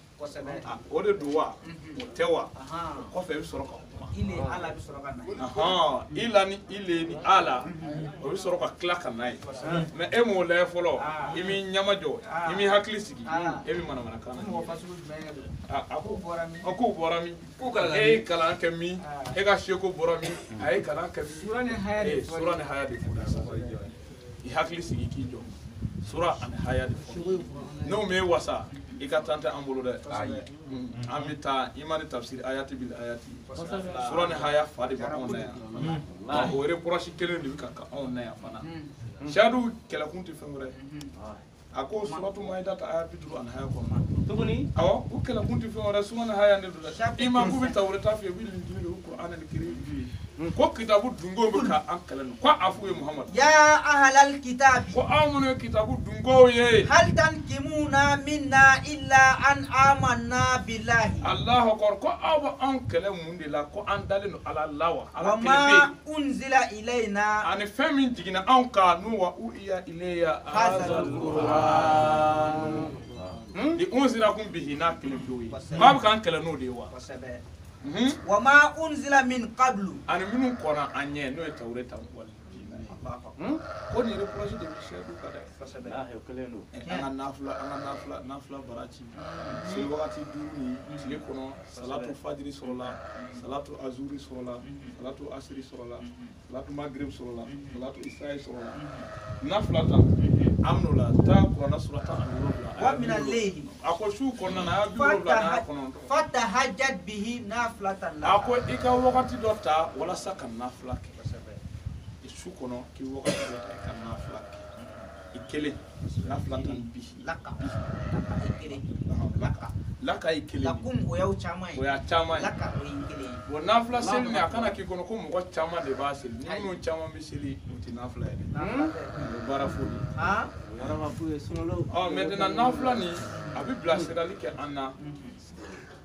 Speaker 2: O de do wa o tɛ wa o kɔfɛ i bɛ sɔrɔ ka kuma ila ni ile ni ala o bɛ sɔrɔ ka tila ka n'a ye mais e m'o lajɛ fɔlɔ i m'i ɲamajɔ i m'i hakili sigi e bɛ manamanakan na a ko k'u bɔra min e ye kalan kɛ min e ka seko bɔra min a ye kalan kɛ min sura ni haya de fɔ i hakili sigi k'i jɔ sura ani haya de fɔ n'o m'e wasa i ka tante an bolo dɛ an bɛ taa imani tafsir ayati bil ayati sura ni haya fa de bɛ anw na yan o reproche kelen de bɛ ka anw na yan fana sadu kɛlɛkun tɛ fɛn wɛrɛ a ko suratu maida ta aya 50 ani haya kɔnɔ tuguni awɔ o kɛlɛkun tɛ fɛn wɛrɛ sura ni haya de do dɛ ima k'u bɛ tawreta fɛ u bɛ linjili o Qur'an ni kirim ko kitabu dungo bɛ ka an kɛlɛ ko a f'u ye Muhammad
Speaker 6: ya ahlal kitabi
Speaker 2: ko aw minnu ye kitabu dungo ye
Speaker 6: hal tankimuna minna illa an amanna billahi
Speaker 2: Allahu akbar ko aw bɛ an kɛlɛ mun de la ko an dalen don ala lawa ala
Speaker 6: kɛlɛ ma unzila ilayna
Speaker 2: ani fɛn min jiginna anw kan n'u wa uhiya ilayya hazal Qur'an li unzirakum bihi n'a kelen pewu ye k'a bɛ k'an kɛlɛ n'o de ye wa
Speaker 6: وما أنزل من قبل
Speaker 5: ani minnu kɔnna an ɲɛ n'o ye tawureta wali ko nin reproche de bɛ seedu ka dɛ kosɛbɛ an ka nafila baraji seli wagati 5 ni tile kɔnɔ salatu fajiri sɔrɔla salatu azuri sɔrɔla salatu asiri sɔrɔla salatu magrib sɔrɔla salatu israi sɔrɔla nafila ta amno la ta kuranna surata an
Speaker 6: wa min al-layli
Speaker 5: a ko su kɔnɔna na a 7 kɔnɔ
Speaker 6: fatahajjat bihi nafilatan lak
Speaker 5: a ko i ka wagati dɔ ta walasa ka nafila kɛ su kɔnɔ k'i wagati dɔ ta i ka nafila kɛ i kelen nafila tan bihi
Speaker 6: laka
Speaker 5: laka i kelen
Speaker 6: lakum o y'aw caman ye
Speaker 5: o y'a caman ye
Speaker 6: laka o y'i kelen ye
Speaker 5: bon nafila seli ni a kana k'i kɔnɔ ko mɔgɔ caman de b'a seli ni minnu caman bɛ seli o tɛ nafila ye dɛ o ye baara foyi ye maintenant nafila ni a bɛ bilasirali kɛ an na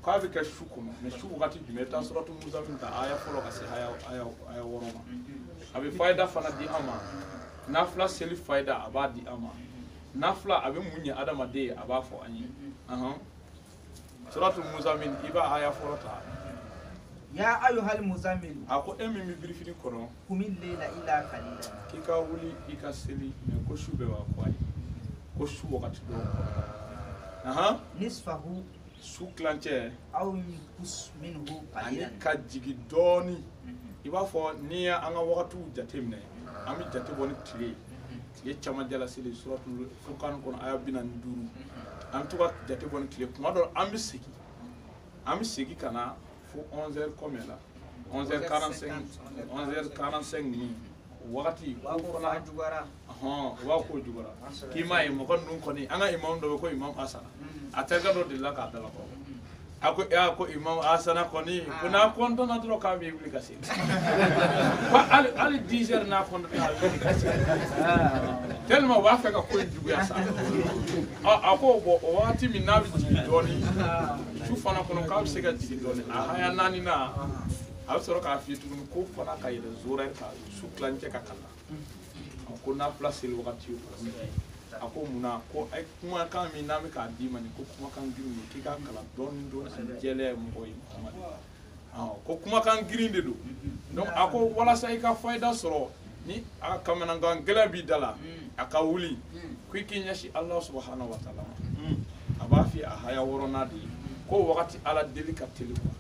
Speaker 5: k'a bɛ kɛ su kɔnɔ mais su wagati jumɛn i bɛ taa suratu muzammil ta aya fɔlɔ ka se aya 6 ma a bɛ fayida fana di an ma nafila seli fayida a b'a di an ma nafila a bɛ mun ɲɛ adamaden ye a b'a fɔ an ye suratu muzammil i b'a aya fɔlɔ ta
Speaker 6: ya ayyuhal muzammil
Speaker 5: a ko e min bɛ birifini kɔnɔ
Speaker 6: qumil layla illa qalila
Speaker 5: k'i ka wuli i ka seli mais ko su bɛɛ b'a fɔ a ye ko su wagati dɔw
Speaker 6: nisfahu
Speaker 5: su kilancɛ
Speaker 6: aw yunqus minhu
Speaker 5: ani
Speaker 6: qalilan
Speaker 5: ka jigin dɔɔni i b'a fɔ n'i ye an ka wagatiw jate minɛ an bɛ jate bɔ ni tile caman jala seli suratul furqan kɔnɔ aya 45 an bɛ to ka jate bɔ ni tile kuma dɔ an bɛ segin ka na fo 11h combien la 11h45 ni wagati ko fana
Speaker 6: jugara
Speaker 5: o b'a ko jugara k'i m'a ye mɔgɔ ninnu kɔni an ka imam dɔ bɛ ko imam asana a terikɛ dɔ delila k'a dalakɔ a ko imam asana kɔni ko n'a kɔntɔnna dɔrɔn k'a bɛ wuli ka se ko hali 10h n'a kɔntɔnna a bɛ wuli ka se tellement u b'a fɛ ka ko in juguya sa a ko bon o wagati min n'a bɛ jigin dɔɔni su fana kɔnɔ k'a bɛ se ka jigin dɔɔni a haya 4nan a bɛ sɔrɔ k'a f'i ye tuguni ko fana ka yɛlɛ zora ka su kilancɛ ka kala ko nafila seli wagati a ko munna ko kumakan min n'an bɛ k'a d'i ma nin ko kumakan girin ye k'i ka kalan dɔɔni ani jɛlɛ mɔgɔ ye ko kumakan girin de don donc a ko walasa i ka fayida sɔrɔ ni a kamanagan gɛlɛn b'i da la a ka wuli ko i k'i ɲɛsin Ala subahanahu wa taala ma a b'a f'i ye a haya 6nan de ye ko wagati Ala deli ka teli quoi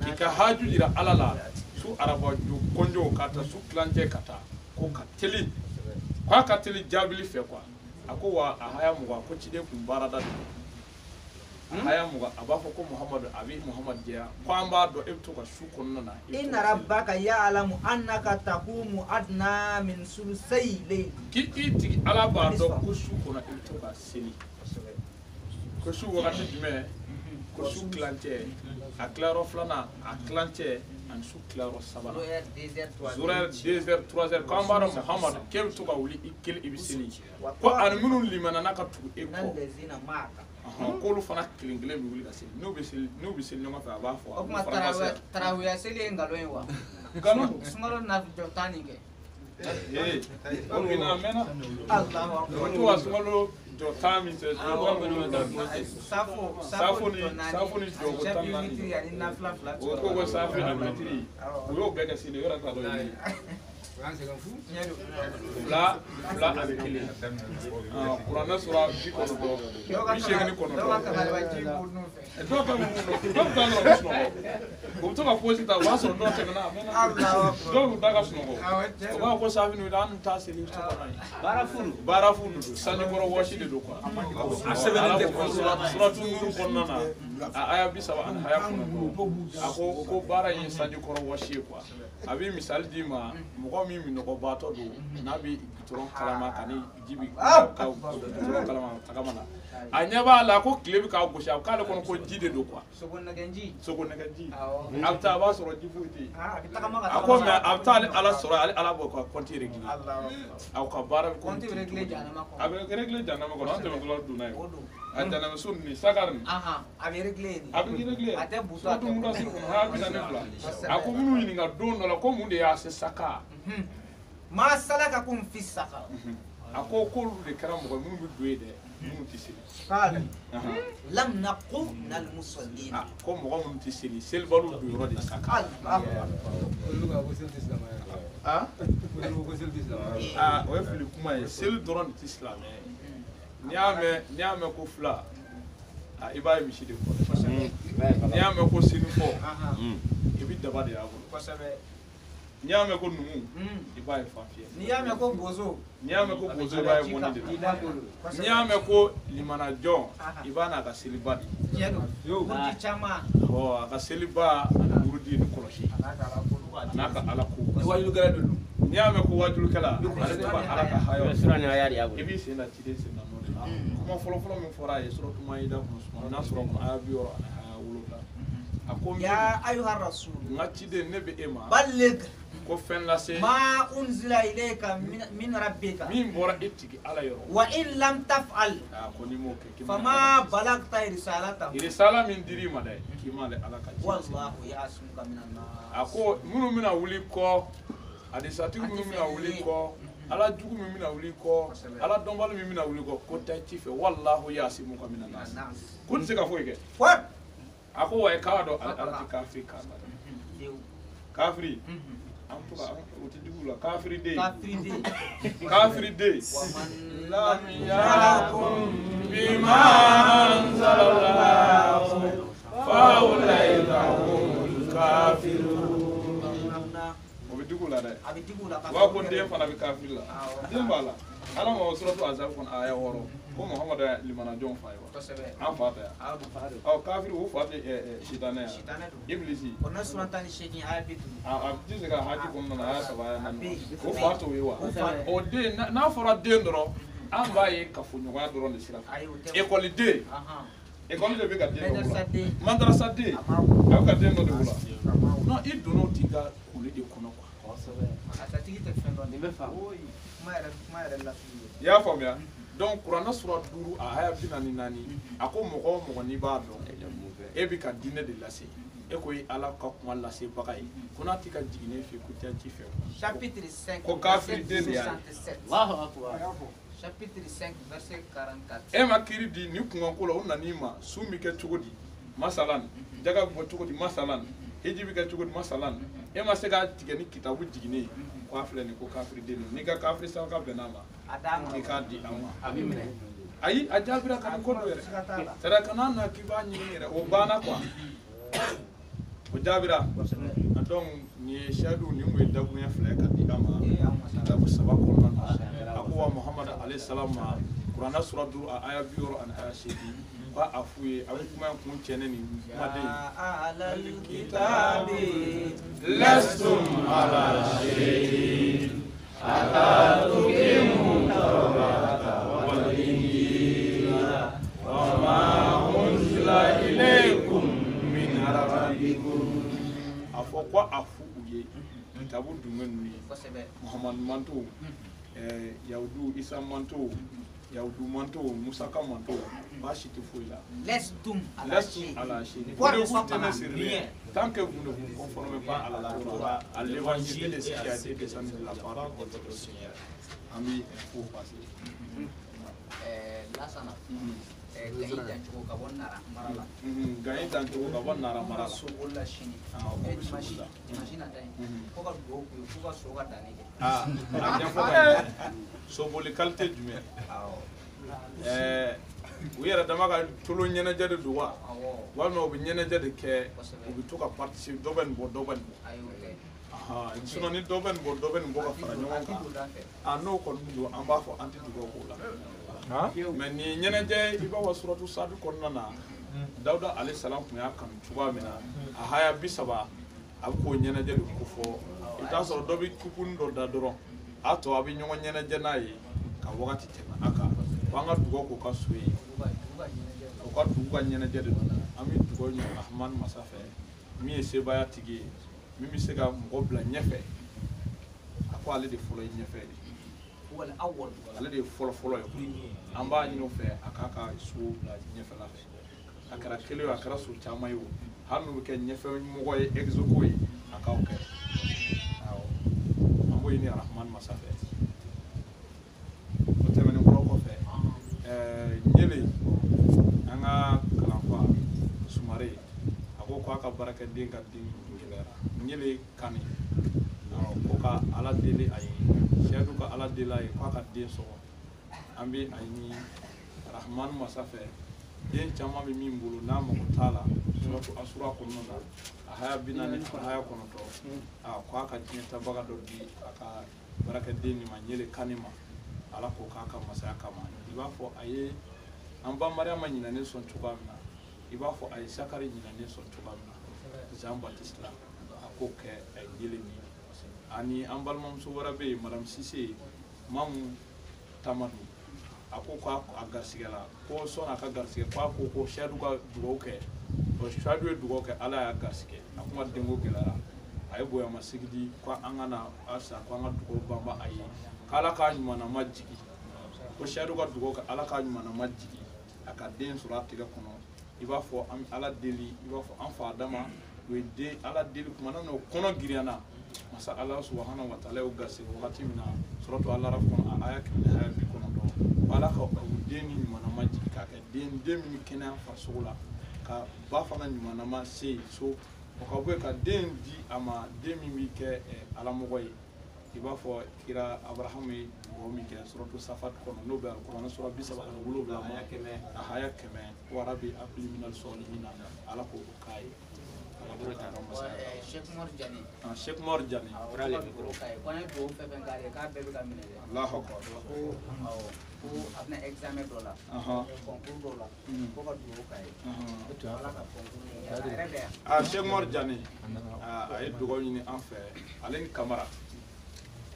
Speaker 5: k'i ka haju jira Ala la su arabajo konjo ka taa su kilancɛ ka taa ko ka teli k'a ka teli jaabili fɛ quoi a ko wa a haya 20 ko ciden kun baarada de a haya 20 a b'a fɔ ko Muhamadu a bɛ Muhamadu jɛya ko an b'a dɔn e bɛ to ka su kɔnɔna na
Speaker 6: inna rabbaka ya'lamu annaka taqumu adna min sulusay layl
Speaker 5: k'i tigi Ala b'a dɔn ko su kɔnɔ e bɛ to ka seli ko su wagati jumɛn ko su kilancɛ a tilayɔrɔ 2nan a kilancɛ ani su tilayɔrɔ 3nan zora 2h 3h ko an b'a dɔn Muhamadu k'e bɛ to ka wuli i kelen i bɛ seli ko ani minnu limana n'a ka tugu e kɔ k'olu fana kelen bɛ wuli ka seli n'u bɛ seli ɲɔgɔn fɛ a b'a fɔ
Speaker 6: o kuma tarawiya seli ye nkalon ye wa sunkalo na jɔ tan nin kɛ
Speaker 5: o mina a mɛnna o to ka sunkalo jɔ tan min kɛ safo ni jɔ ko 14 o ko ko safo ni witiri o y'o bɛɛ kɛ seli yɔrɔ t'a dɔn ye fila ani kelen kuranɛ sura 90 80 dɔw bɛ mun dɔn dɔw bɛ taa dɔrɔn ka sunɔgɔ o bɛ to ka posi ta o b'a sɔrɔ dɔw tɛmɛna a mɛnna dɔw bɛ taa ka sunɔgɔ o b'a fɔ safi ni an t'a seli so kɔnɔ ye baara fu de don sanjikɔrɔ wɔsi de don quoi a sɛbɛnnen tɛ suratu nuru kɔnɔna na a aya 30 ani aya 9 a ko baara in ye sanjikɔrɔ wɔsi ye quoi a bɛ misali d'i ma mɔgɔ min minɔgɔbaatɔ don n'a bɛ gitɔrɔn kalama ka ni ji bɛ ka gitɔrɔn kalama tagama na a ɲɛ b'a la ko tile bɛ k'a gosi a k'ale kɔnɔ ko ji de don quoi sogo nɛgɛji a bɛ taa a b'a sɔrɔ ji foyi tɛ yen a ko mais a bɛ taa Ala sɔrɔ Ala b'o ka compte régler aw ka baara bɛ compte régler a bɛ régler jahanama kɔnɔ an tɛmɛtɔla donna yen a tɛnɛmuso nin sakari nin
Speaker 6: a bɛ régler
Speaker 5: a bɛ régler
Speaker 6: a tɛ buto
Speaker 5: surtout mudasiri kɔnɔ haya 42 a ko minnu ɲininka don dɔ la ko mun de y'a se saka
Speaker 6: ma salakakum fi saqar
Speaker 5: a ko k'olu de kɛra mɔgɔ minnu bɛ don ye dɛ mun tɛ seli
Speaker 6: قال لم نقم من المصلين
Speaker 5: ko mɔgɔ mun tɛ seli selibaliw don yɔrɔ de sa kan o ye fili kuma ye seli dɔrɔn de tɛ silamɛ ye n'i y'a mɛn ko fila i b'a ye misi de kɔ n'i y'a mɛn ko sinifɔ i bɛ daba de y'a bolo n'i y'a mɛn ko numu i b'a ye fan fiyɛ
Speaker 6: n'i y'a mɛn ko bozo
Speaker 5: i b'a ye mɔni de la n'i y'a mɛn ko limanajɔn i b'a n'a ka seliba de
Speaker 6: burudi caman
Speaker 5: a ka seliba ani burudi ni kɔlɔsi a n'a ka ala ko n'i y'a mɛn ko wajulukɛla ale de b'a ala ka hayɔ i b'i sen da ciden sen da nɔ de la kuma fɔlɔfɔlɔ min fɔra a ye suratu maida kɔnɔ suma n'a sɔrɔ kɔnɔ aya 60 ani aya 7 a ko
Speaker 6: ya ayyuhar rasul
Speaker 5: n ka ciden ne bɛ e ma
Speaker 6: balligh
Speaker 5: ko fɛn lase
Speaker 6: ma unzila ilayka min rabbika
Speaker 5: min bɔra e tigi ala yɔrɔ
Speaker 6: wa in lam taf'al
Speaker 5: ko n'i m'o kɛ
Speaker 6: fama balagta risalatahu
Speaker 5: risala min dir'i ma dɛ k'i m'ale ala ka ci
Speaker 6: wallahu ya'asmuka minan nas
Speaker 5: a ko minnu bɛna wuli kɔ adisatigi minnu bɛna wuli kɔ ala jugu min bɛna wuli kɔ ala dɔnbali min bɛna wuli kɔ ko ta ci fɛ wallahu ya'asmuka minan nas ko tɛ se ka foyi kɛ a ko wa k'a dɔn ala tɛ kafiri kan kafiri an to ka o tɛ jugu la kafiri den lam yakum bima anzalallahu fa ulaika humul kafirun o bɛ jugu la dɛ wa ko den fana bɛ kafiri la den b'a la ala ma suratu azab kɔnɔ aya 6 ko muhamadu limanajɔn fa ye wa an fa tɛ yan kafiri o fa tɛ sitanɛ yan ibilisi
Speaker 6: o na surata ni seegin aya 50
Speaker 5: a tɛ se ka haji kɔnɔna na aya 3 aya 4 o fa t'o ye wa o den n'a fɔra den dɔrɔn an b'a ye kafoɲɔgɔnya dɔrɔn de sira fɛ ekɔliden ekɔli de bɛ ka den dɔ wula madarasa den a bɛ ka den dɔ de wula non i donna o tigi ka kuli de kɔnɔ quoi
Speaker 6: a tigi tɛ fɛn dɔn nin bɛ fa kuma yɛrɛ la
Speaker 5: i y'a faamuya donc kuranɛ sura 5 a haya 44 a ko mɔgɔ o mɔgɔ n'i b'a dɔn e bɛ ka diinɛ de lase e ko ye ala ka kuma lasebaga ye ko n'a tɛ ka jigin e fɛ ko tɛ ci fɛ
Speaker 6: chapitre 5
Speaker 5: ko kafiri den de y'a ye
Speaker 6: chapitre 5 verset 44
Speaker 5: e ma kiiri di ni kunkanko la o nan'i ma su bɛ kɛ cogo di masalan jaga bɛ bɔ cogo di masalan heji bɛ kɛ cogo di masalan e ma se k'a tigɛ ni kitabu jiginnen ko a filɛ nin ko kafiri den n'i ka kafiri saraka bɛnn'a ma i k'a di an ma ayi a jaabira ka nin ko dɔ yɛrɛ c'est kana na k'i b'a ɲini yɛrɛ o banna quoi o jaabira donc nin ye siyadu nin kun ye dakuruɲɛ 2 ye ka di an ma kitabu 3 kɔnɔna na a ko wa muhamadu alayhi salam ma kuranɛ sura 5 a aya 60 ani aya 8 ba a f'u ye a bɛ kuma in kun cɛ ne nin kumaden
Speaker 6: alal kitabi
Speaker 5: lastum ala shay'in hatta tuqimu tawrata wal injila wa ma unzila ilaykum min rabbikum a fɔ ko a f'u ye kitabu jumɛn ninnu ye muhamadu manto yahudu isa manto yahudu manto musaka manto baasi tɛ foyi la
Speaker 6: lestum
Speaker 5: ala shay'in pour vous tenir sur rien tant que vous ne vous conformez pas à la Torah à l'évangile de ce qui a été descendu de la part de votre Seigneur ami faut passer
Speaker 6: lasana gayi dancogo ka bɔ nara mara la
Speaker 5: gayi dancogo ka bɔ nara mara la
Speaker 6: sogo la sini dimanche nata ye fo ka dugawu k'u ye f'u ka so ka danni kɛ
Speaker 5: a ɲɛfɔ ka ɲɛ soboli qualité jumɛn u yɛrɛ dama ka tolo ɲɛnajɛ de don wa walima u bɛ ɲɛnajɛ de kɛ u bɛ to ka participer dɔ bɛ nin bɔ dɔ bɛ nin bɔ sinon ni dɔ bɛ nin bɔ dɔ bɛ nin bɔ ka fara ɲɔgɔn kan n'o kɔni don an b'a fɔ an tɛ dugawu k'o la mais nin ɲɛnajɛ i b'a fɔ suratu sadu kɔnɔna na dawuda alayhi salam tun y'a kanu cogoya min na a haya 30 a bɛ k'o ɲɛnajɛ de kofɔ i t'a sɔrɔ dɔ bɛ kupuni dɔ da dɔrɔn a tɔ a bɛ ɲɔgɔn ɲɛnajɛ n'a ye ka wagati tɛmɛ a kan ko an ka dugawu k'o ka so ye o ka dugu ka ɲɛnajɛ de don an bɛ dugawu ɲini rahamani masa fɛ min ye sebaya tigi ye min bɛ se ka mɔgɔ bila ɲɛfɛ a ko ale de fɔlɔ ye ɲɛfɛ de ale de ye fɔlɔ ye an b'a ɲini o fɛ a k'a ka so bila ɲɛfɛla fɛ a kɛra kelen ye a kɛra so caman ye o hali n'u bɛ kɛ ɲɛfɛ mɔgɔ ye exoko ye a k'aw kɛ awɔ an b'o ɲini rahamani masa fɛ o tɛmɛnen kɔrɔ kɔfɛ nyele anga kalampa sumare ako ko aka baraka den ka den gelera nyele kani ko ka ala deli ay shedu ka ala deli ay ko ka den so ambi ay ni rahman masafe den chama mi mbulu na mo tala suratu asura ko nona haya binani haya ko no to ko aka tinta baga do di aka baraka den ni manyele kanima ala ko kaka masaya kama iba fo aye amba mariama nyina ne son tubamna iba fo aye sakari nyina ne son tubamna Jean Baptiste la ako ke ngile ni ani ambal mam so warabe madam Cissé mam tamadu ako ko agarsigala ko son aka garsige ko shadu ka dugo ke o shadu dugo ke ala ya garsige akuma dengo gelara ay boya masigidi ko angana asa ko anga dugo bamba aye kala ka nyumana majigi ko shadu ka dugo ka ala ka nyumana majigi aka den surati ga kono iba fo am ala deli iba fo am fa dama we de ala deli kuma no kono giriana masa Allah subhanahu wa ta'ala ugasi wakati mina suratu Allah rafon aya kene haya bi kono do wala ka deni nyumana majigi ka den demi kena fa sugula ka ba fana nyumana ma sei so ko be ka den di ama demi mi ke ala mogoy iba fo kira Abraham o mi ke suratu safat kono no be alquran sura bisa ba ngulu bla ma haya keme warabi abli min al-solihin ala ko kai Sheikh Mor Jani
Speaker 7: Rale mikro kai kone do pe ben kare ka be ka mine
Speaker 5: Allahu akbar
Speaker 7: ko apna exam dola concours dola ko ka do kai ala ka concours
Speaker 5: Sheikh Mor Jani ay dugo ni en fait alen camara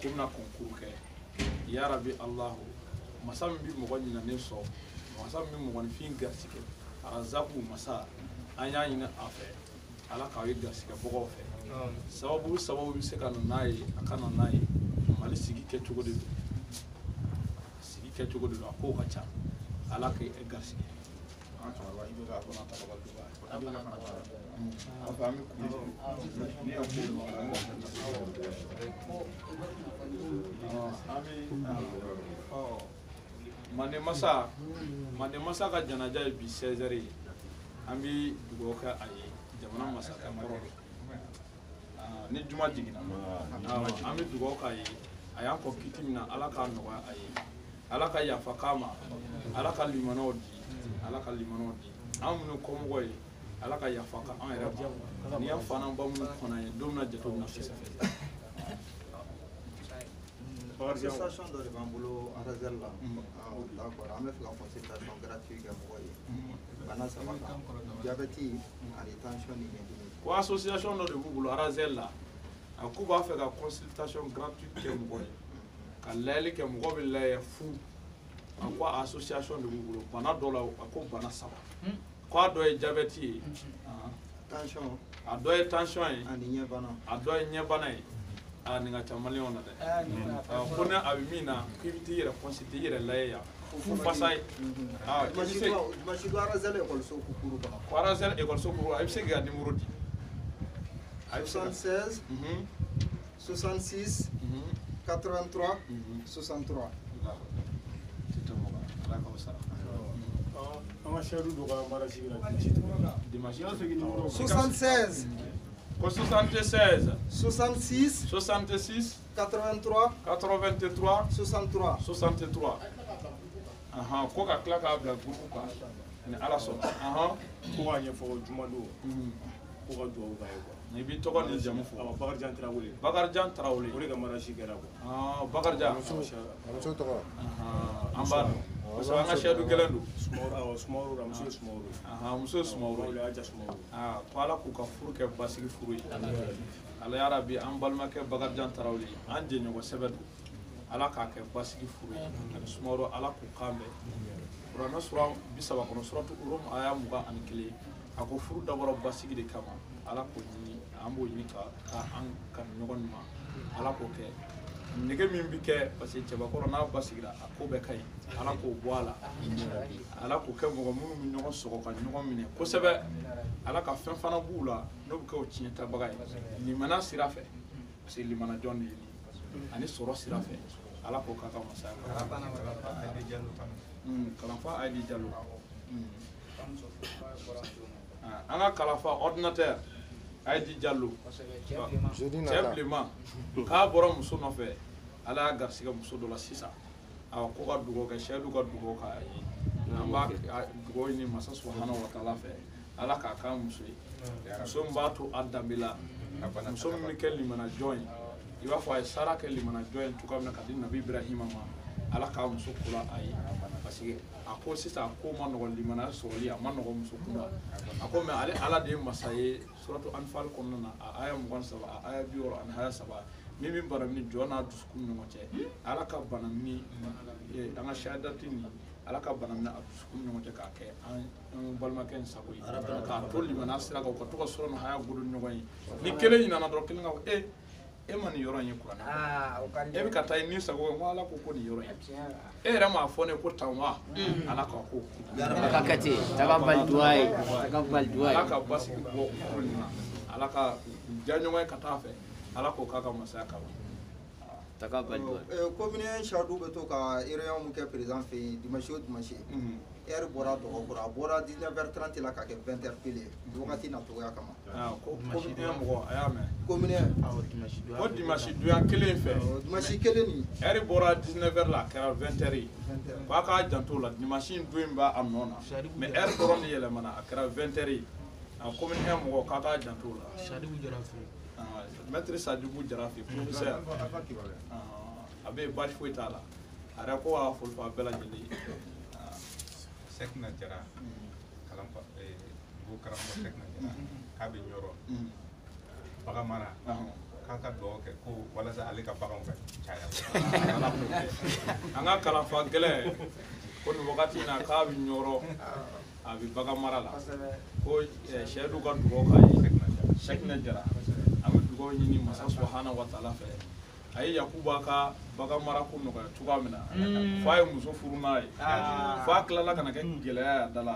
Speaker 5: kumna concours ke ya rabbi Allah masam bi mo gani na ne so masam bi mo gani fin garsike arazaku masa anya ina afa ala ka yiga sika bogo fe sababu bi se kana nayi akana nayi mali sigi ke tugo de ko ka cha ala ka yiga sika an ta wa ibe ga kona ta ba afami mande masa ka janaja bi 16h ambi dugo ka ayi jamana masaka koro ni juma jigina ami dugo kai aya ko kitimina ala ka no ayi ala ka ya fakama ala ka limanodi amnu ko moy ala ka ya faka an era ni ya fana ba mun kona ye domna jeto na fisa
Speaker 6: Association de Bambolo Arazella. D'accord, on a fait la consultation gratuite pour bana sabaka. Diabète et tension ni
Speaker 5: ko association de Bambolo Arazella akuba fait la consultation gratuite ke mo ka lele ke mo be la fu akwa association de Bambolo bana dola ko bana saba ko do e diabète
Speaker 6: tension
Speaker 5: a do e tension
Speaker 6: ani nyebana
Speaker 5: a do e nyebana ani nga chamali ona de kona abimina kibiti yera consulter yera laya fu fasai
Speaker 6: machido Arazella école so kukuru ba
Speaker 5: ko Arazella école so kukuru ay sega numéro di
Speaker 6: 76 66 83 63 76
Speaker 5: 76
Speaker 6: 66
Speaker 5: 66
Speaker 6: 83
Speaker 5: 83
Speaker 6: 63
Speaker 5: 63 ko ka kila ka bila groupe ka ni ala so
Speaker 8: ko wa ɲɛfɔ juma don ko ka duwawu k'a ye quoi
Speaker 5: ni bi tɔgɔ ni jamu fɔ
Speaker 8: Bakarijan Tarawele
Speaker 5: Bakarijan Tarawele
Speaker 8: o de ka marasi kɛra quoi
Speaker 5: Bakarijan
Speaker 9: muso tɔgɔ
Speaker 5: an b'a dɔn parce que an ka sɛdu gɛlɛn don
Speaker 8: Sumaworo muso ye Sumaworo
Speaker 5: muso ye Sumaworo
Speaker 8: ye Aja Sumaworo
Speaker 5: ko ala k'u ka furu kɛ basigi furu ye ala ya rabi an balimakɛ Bakarijan Tarawele an jɛɲɔgɔn sɛbɛ don ala k'a kɛ basigi furu ye ani Sumaworo ala k'u kan bɛn kuranɛ sura 30 kɔnɔ suratu Rum aya 21 a ko furu dabɔra basigi de kama ala k'o ɲini an b'o ɲini ka an kanu ɲɔgɔn ma ala k'o kɛ nege min bi kɛ parce que cɛbakɔrɔ n'a basigira a ko bɛɛ ka ɲi ala k'o bɔ a la ala k'o kɛ mɔgɔ minnu bɛ ɲɔgɔn sɔgɔ ka ɲɔgɔn minɛ kosɛbɛ ala ka fɛn fana b'u la n'o bɛ kɛ o tiɲɛtabaga ye limana sira fɛ parce que limana jɔn de ye nin ani sɔrɔ sira fɛ ala ko kaka masaya kalanfa Aïdi Diallo an ka kalanfa ordinateur Aïdi Diallo cɛ bilenman k'a bɔra muso nɔfɛ ala y'a garisɛgɛ muso dɔ la sisan ko ka dugawu kɛ seyidu ka dugawu k'a ye an b'a dugawu ɲini masa subhanahu wa taala fɛ ala k'a k'a muso ye muso min b'a to a danbe la muso min bɛ kɛ limana jɔn ye i b'a fɔ a ye sara kɛ limana jɔn ye cogoya min na ka di nabi Ibrahima ma ala k'a muso kola a ye parce que a ko sisan a ko ma nɔgɔ limana sɔrɔli a ma nɔgɔ muso kunda a ko mɛ ale ala de ye masa ye suratu Anfal kɔnɔna na a aya 23 a aya 63 min bɛ banamini jɔn n'a dusukun ni ɲɔgɔn cɛ ala ka banamini an ka sahadati ni ala ka banamini a dusukun ni ɲɔgɔn cɛ k'a kɛ an balimakɛ in sago ye k'a to limana sira kan u ka to ka sɔrɔ ni haya godo ɲɔgɔn ye ni kelen ɲinana dɔrɔn kelen ka fɔ e ma nin yɔrɔ in ye kuranɛ e bɛ ka taa ni sago ye ko ala ko nin yɔrɔ in e yɛrɛ m'a fɔ ne ko tan wa ala ka ko
Speaker 9: ka kɛ ten tagabali duwa ye tagabali duwa ye
Speaker 5: ala ka basigi bɔ kuru nin na ala ka diya ɲɔgɔn ye ka taa fɛ ala ko k'a ka masaya kama
Speaker 9: tagabali duwa
Speaker 6: commune Chadou bɛ to ka réunion mun kɛ président fɛ yen dimanche o dimanche heure bɔra dɔgɔkura a bɔra 19h30 la ka kɛ 20h pile wagati na togoya kama
Speaker 5: ko commune mɔgɔ a y'a mɛn
Speaker 6: commune
Speaker 5: o dimanche donya kelen fɛ
Speaker 6: dimanche kelen nin
Speaker 5: heure bɔra 19h la a kɛra 20h ye k'a k'a janto la dimanche in don in b'a a nɔ na mais heure dɔrɔn de yɛlɛmana a kɛra 20h ye commune mɔgɔ k'a k'a janto la maître Sadibou Jarafi professeur a bɛ baasi foyi t'a la a yɛrɛ ko a foli fɔ a bɛɛ lajɛlen ye
Speaker 10: Sekna Jara kalanfa ngo karamɔgɔ Sekna Jara k'a bɛ ɲɔrɔ bagan mara k'a ka dugawu kɛ ko walasa ale ka baganw ka caya
Speaker 5: an ka kalanfa gɛlɛn ko nin wagati in na k'a bɛ ɲɔrɔ a bɛ bagan mara la ko seyidu ka dugawu k'a ye Sekna Jara an bɛ dugawu ɲini masa subhanahu wa taala fɛ a ye Yakuba ka bagan mara ko nɔgɔya cogoya min na f'a ye muso furu n'a ye f'a tilala ka na kɛ gɛlɛya y'a da la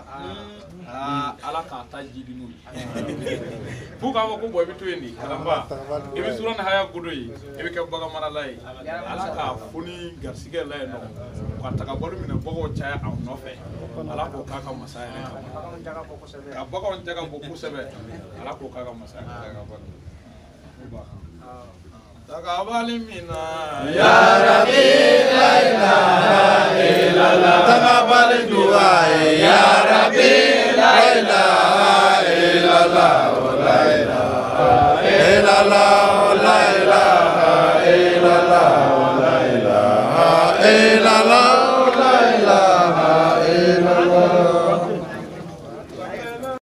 Speaker 5: ala k'a ta jidi n'o ye f'u k'a fɔ ko bɔn i bɛ to yen de kalanfa i bɛ sura ni haya godo ye i bɛ kɛ bagan marala ye ala k'a foni garisigɛ la yen nɔ ka tagabɔli minɛ bɔgɔw caya a nɔfɛ ala k'o k'a ka masaya yɛrɛ kama ka baganw jaga bɔ kosɛbɛ ala k'o k'a ka masaya kama Takabali mina ya Rabbi la ilaha illallah takabali dua ya Rabbi la ilaha illallah la ilaha